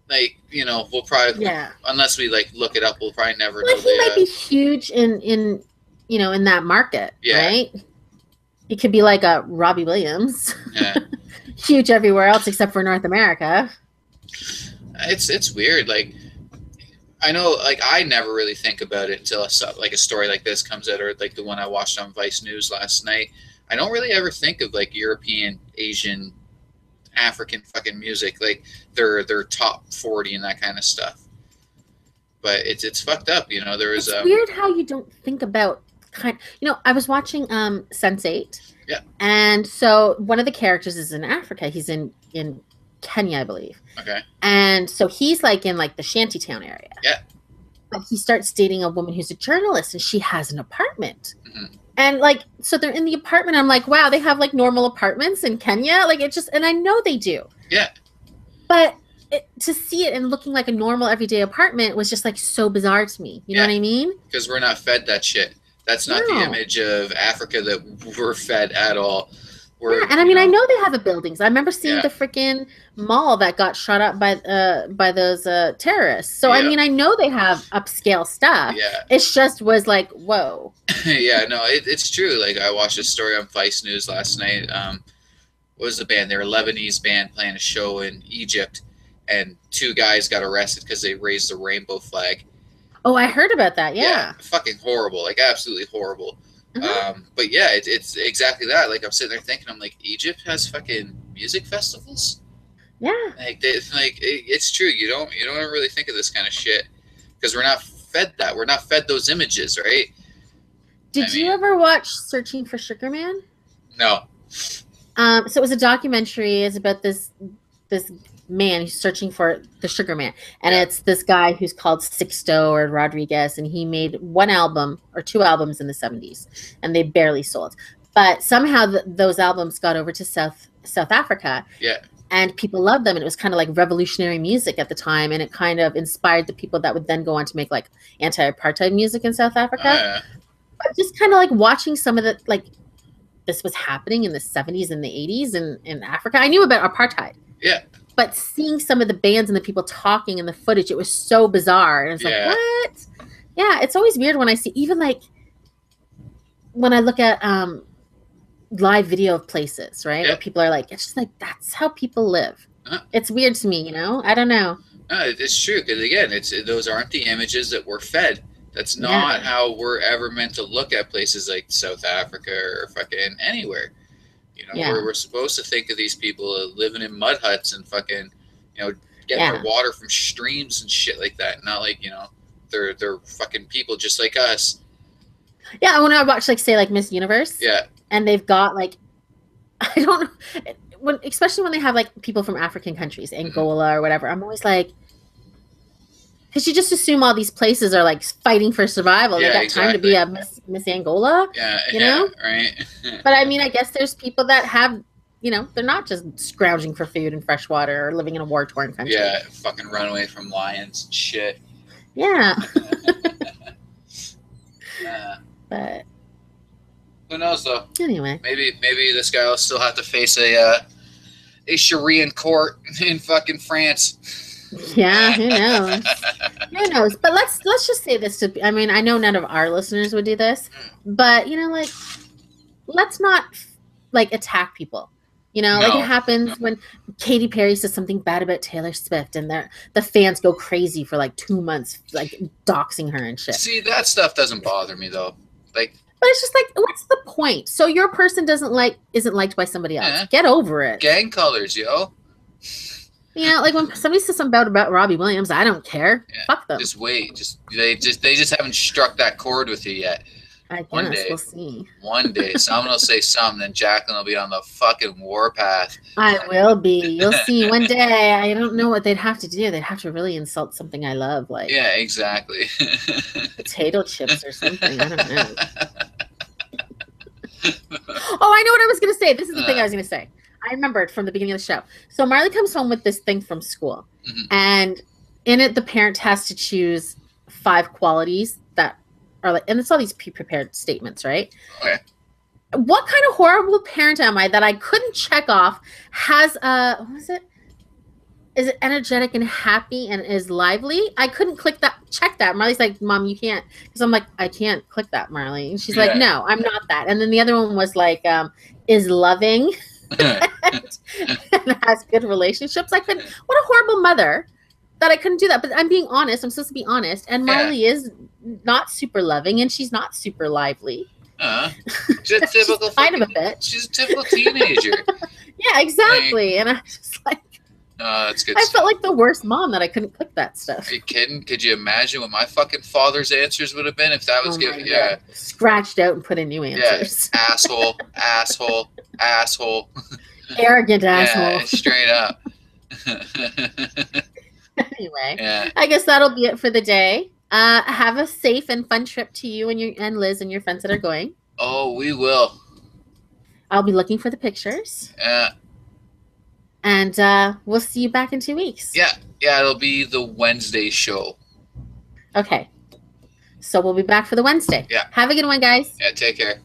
like, we'll probably, Yeah. unless we like look it up, we'll probably never Well, know he might the. be huge in in that market, Yeah, right? He could be like a Robbie Williams, yeah. huge everywhere else except for North America. It's weird. Like, I know, like, I never really think about it until like a story like this comes out, or like the one I watched on Vice News last night. I don't really ever think of like European, Asian, African fucking music, like their top 40 and that kind of stuff. But it's fucked up. There was It's weird how you don't think about I was watching Sense8, yeah, and so one of the characters is in Africa. He's in Kenya, I believe. okay, And so he's like in like the shantytown area. yeah, But he starts dating a woman who's a journalist and she has an apartment. mm-hmm. And like so they're in the apartment. I'm like, wow, they have like normal apartments in Kenya. Like it just and I know they do. Yeah, But to see it and looking like a normal everyday apartment was just like so bizarre to me. You know yeah, what I mean? because we're not fed that shit. That's not the No. image of Africa that we're fed at all. Yeah, We're, and I mean, I know they have a buildings. I remember seeing yeah, the freaking mall that got shot up by those terrorists. So I yeah, mean, I know they have upscale stuff. yeah. It's just was like, whoa. Yeah, no, it's true. Like, I watched a story on Vice News last night. What was the band? They were a Lebanese band playing a show in Egypt, and two guys got arrested because they raised the rainbow flag. Oh, I heard about that. Yeah, Yeah. fucking horrible, like absolutely horrible. Uh-huh. But yeah, it's exactly that. Like, I'm sitting there thinking, I'm like, Egypt has fucking music festivals. Yeah. Like, it's true. You don't ever really think of this kind of shit because we're not fed that. We're not fed those images, right? Did you ever watch Searching for Sugar Man? No. So it was a documentary. It's about this man who's searching for the Sugar Man, and Yeah. it's this guy who's called Sixto or Rodriguez, and he made one album or two albums in the 70s, and they barely sold. But somehow those albums got over to South Africa, Yeah. and people loved them, and it was kind of like revolutionary music at the time, and it kind of inspired the people that would then go on to make like anti-apartheid music in South Oh, Africa. yeah. But just kind of like watching some of the like this was happening in the 70s and the 80s in Africa. I knew about apartheid. Yeah. But seeing some of the bands and the people talking and the footage, it was so bizarre. And it's like, Yeah. what? Yeah, it's always weird when I see, even like when I look at live video of places, right? Yeah. Where people are like, it's just like, that's how people live. Uh-huh. It's weird to me, I don't know. No, it's true because again, those aren't the images that we're fed. That's not how we're ever meant to look at places like South Africa or fucking anywhere. We're supposed to think of these people living in mud huts and fucking, getting their water from streams and shit like that. Not like, they're fucking people just like us. Yeah, when I watch like say like Miss Universe. Yeah. And they've got like, I don't know, especially when they have like people from African countries, Angola or whatever. I'm always like, because you just assume all these places are like fighting for survival. Yeah, They got exactly. time to be a Miss Angola. Yeah, you know? Right. But I mean, I guess there's people that have, they're not just scrounging for food and fresh water or living in a war-torn country. Yeah, fucking run away from lions and shit. Yeah. But who knows though? Anyway, maybe this guy will still have to face a Sharia court in fucking France. Yeah, who knows? Who knows? But let's just say this I mean, I know none of our listeners would do this, but like, let's not like attack people. Like it happens when Katy Perry says something bad about Taylor Swift, and the fans go crazy for like 2 months, like doxing her and shit. See, that stuff doesn't bother me though. Like, but it's just like, what's the point? So your person isn't liked by somebody else. Get over it. Gang colors, yo. You know, like when somebody says something about Robbie Williams, I don't care. Yeah, Fuck them. just wait. They just haven't struck that chord with you yet. I One guess day, we'll see. one day, someone will say something, and Jacqueline will be on the fucking warpath. I will be. You'll see one day. I don't know what they'd have to do. They'd have to really insult something I love, like Yeah, exactly. potato chips or something. I don't know. Oh, I know what I was going to say. This is the thing I was going to say. I remembered from the beginning of the show. So Marley comes home with this thing from school, and in it, the parent has to choose 5 qualities that are like, and it's all these pre-prepared statements, right? Okay. What kind of horrible parent am I that I couldn't check off has a, what was it? Is it energetic and happy and is lively? I couldn't check that. Marley's like, Mom, you can't. Because I'm like, I can't click that, Marley. And she's like, no, I'm not that. And then the other one was like, is loving and has good relationships. I couldn't, what a horrible mother that I couldn't do that. But I'm being honest. I'm supposed to be honest. And Marley is not super loving and she's not super lively. She's a typical she's kind of a bitch. She's a typical teenager. Yeah, exactly. And I was just like, that's good. I felt like the worst mom that I couldn't click that stuff. Are you kidding? Could you imagine what my fucking father's answers would have been if that was given? Yeah. Scratched out and put in new answers. Yeah. Asshole, asshole, asshole. Arrogant asshole. Yeah, straight up. Anyway, I guess that'll be it for the day. Have a safe and fun trip to you and Liz and your friends that are going. Oh, we will. I'll be looking for the pictures. Yeah. And we'll see you back in 2 weeks. Yeah, it'll be the Wednesday show. Okay. So we'll be back for the Wednesday. Yeah. Have a good one, guys. Yeah, take care.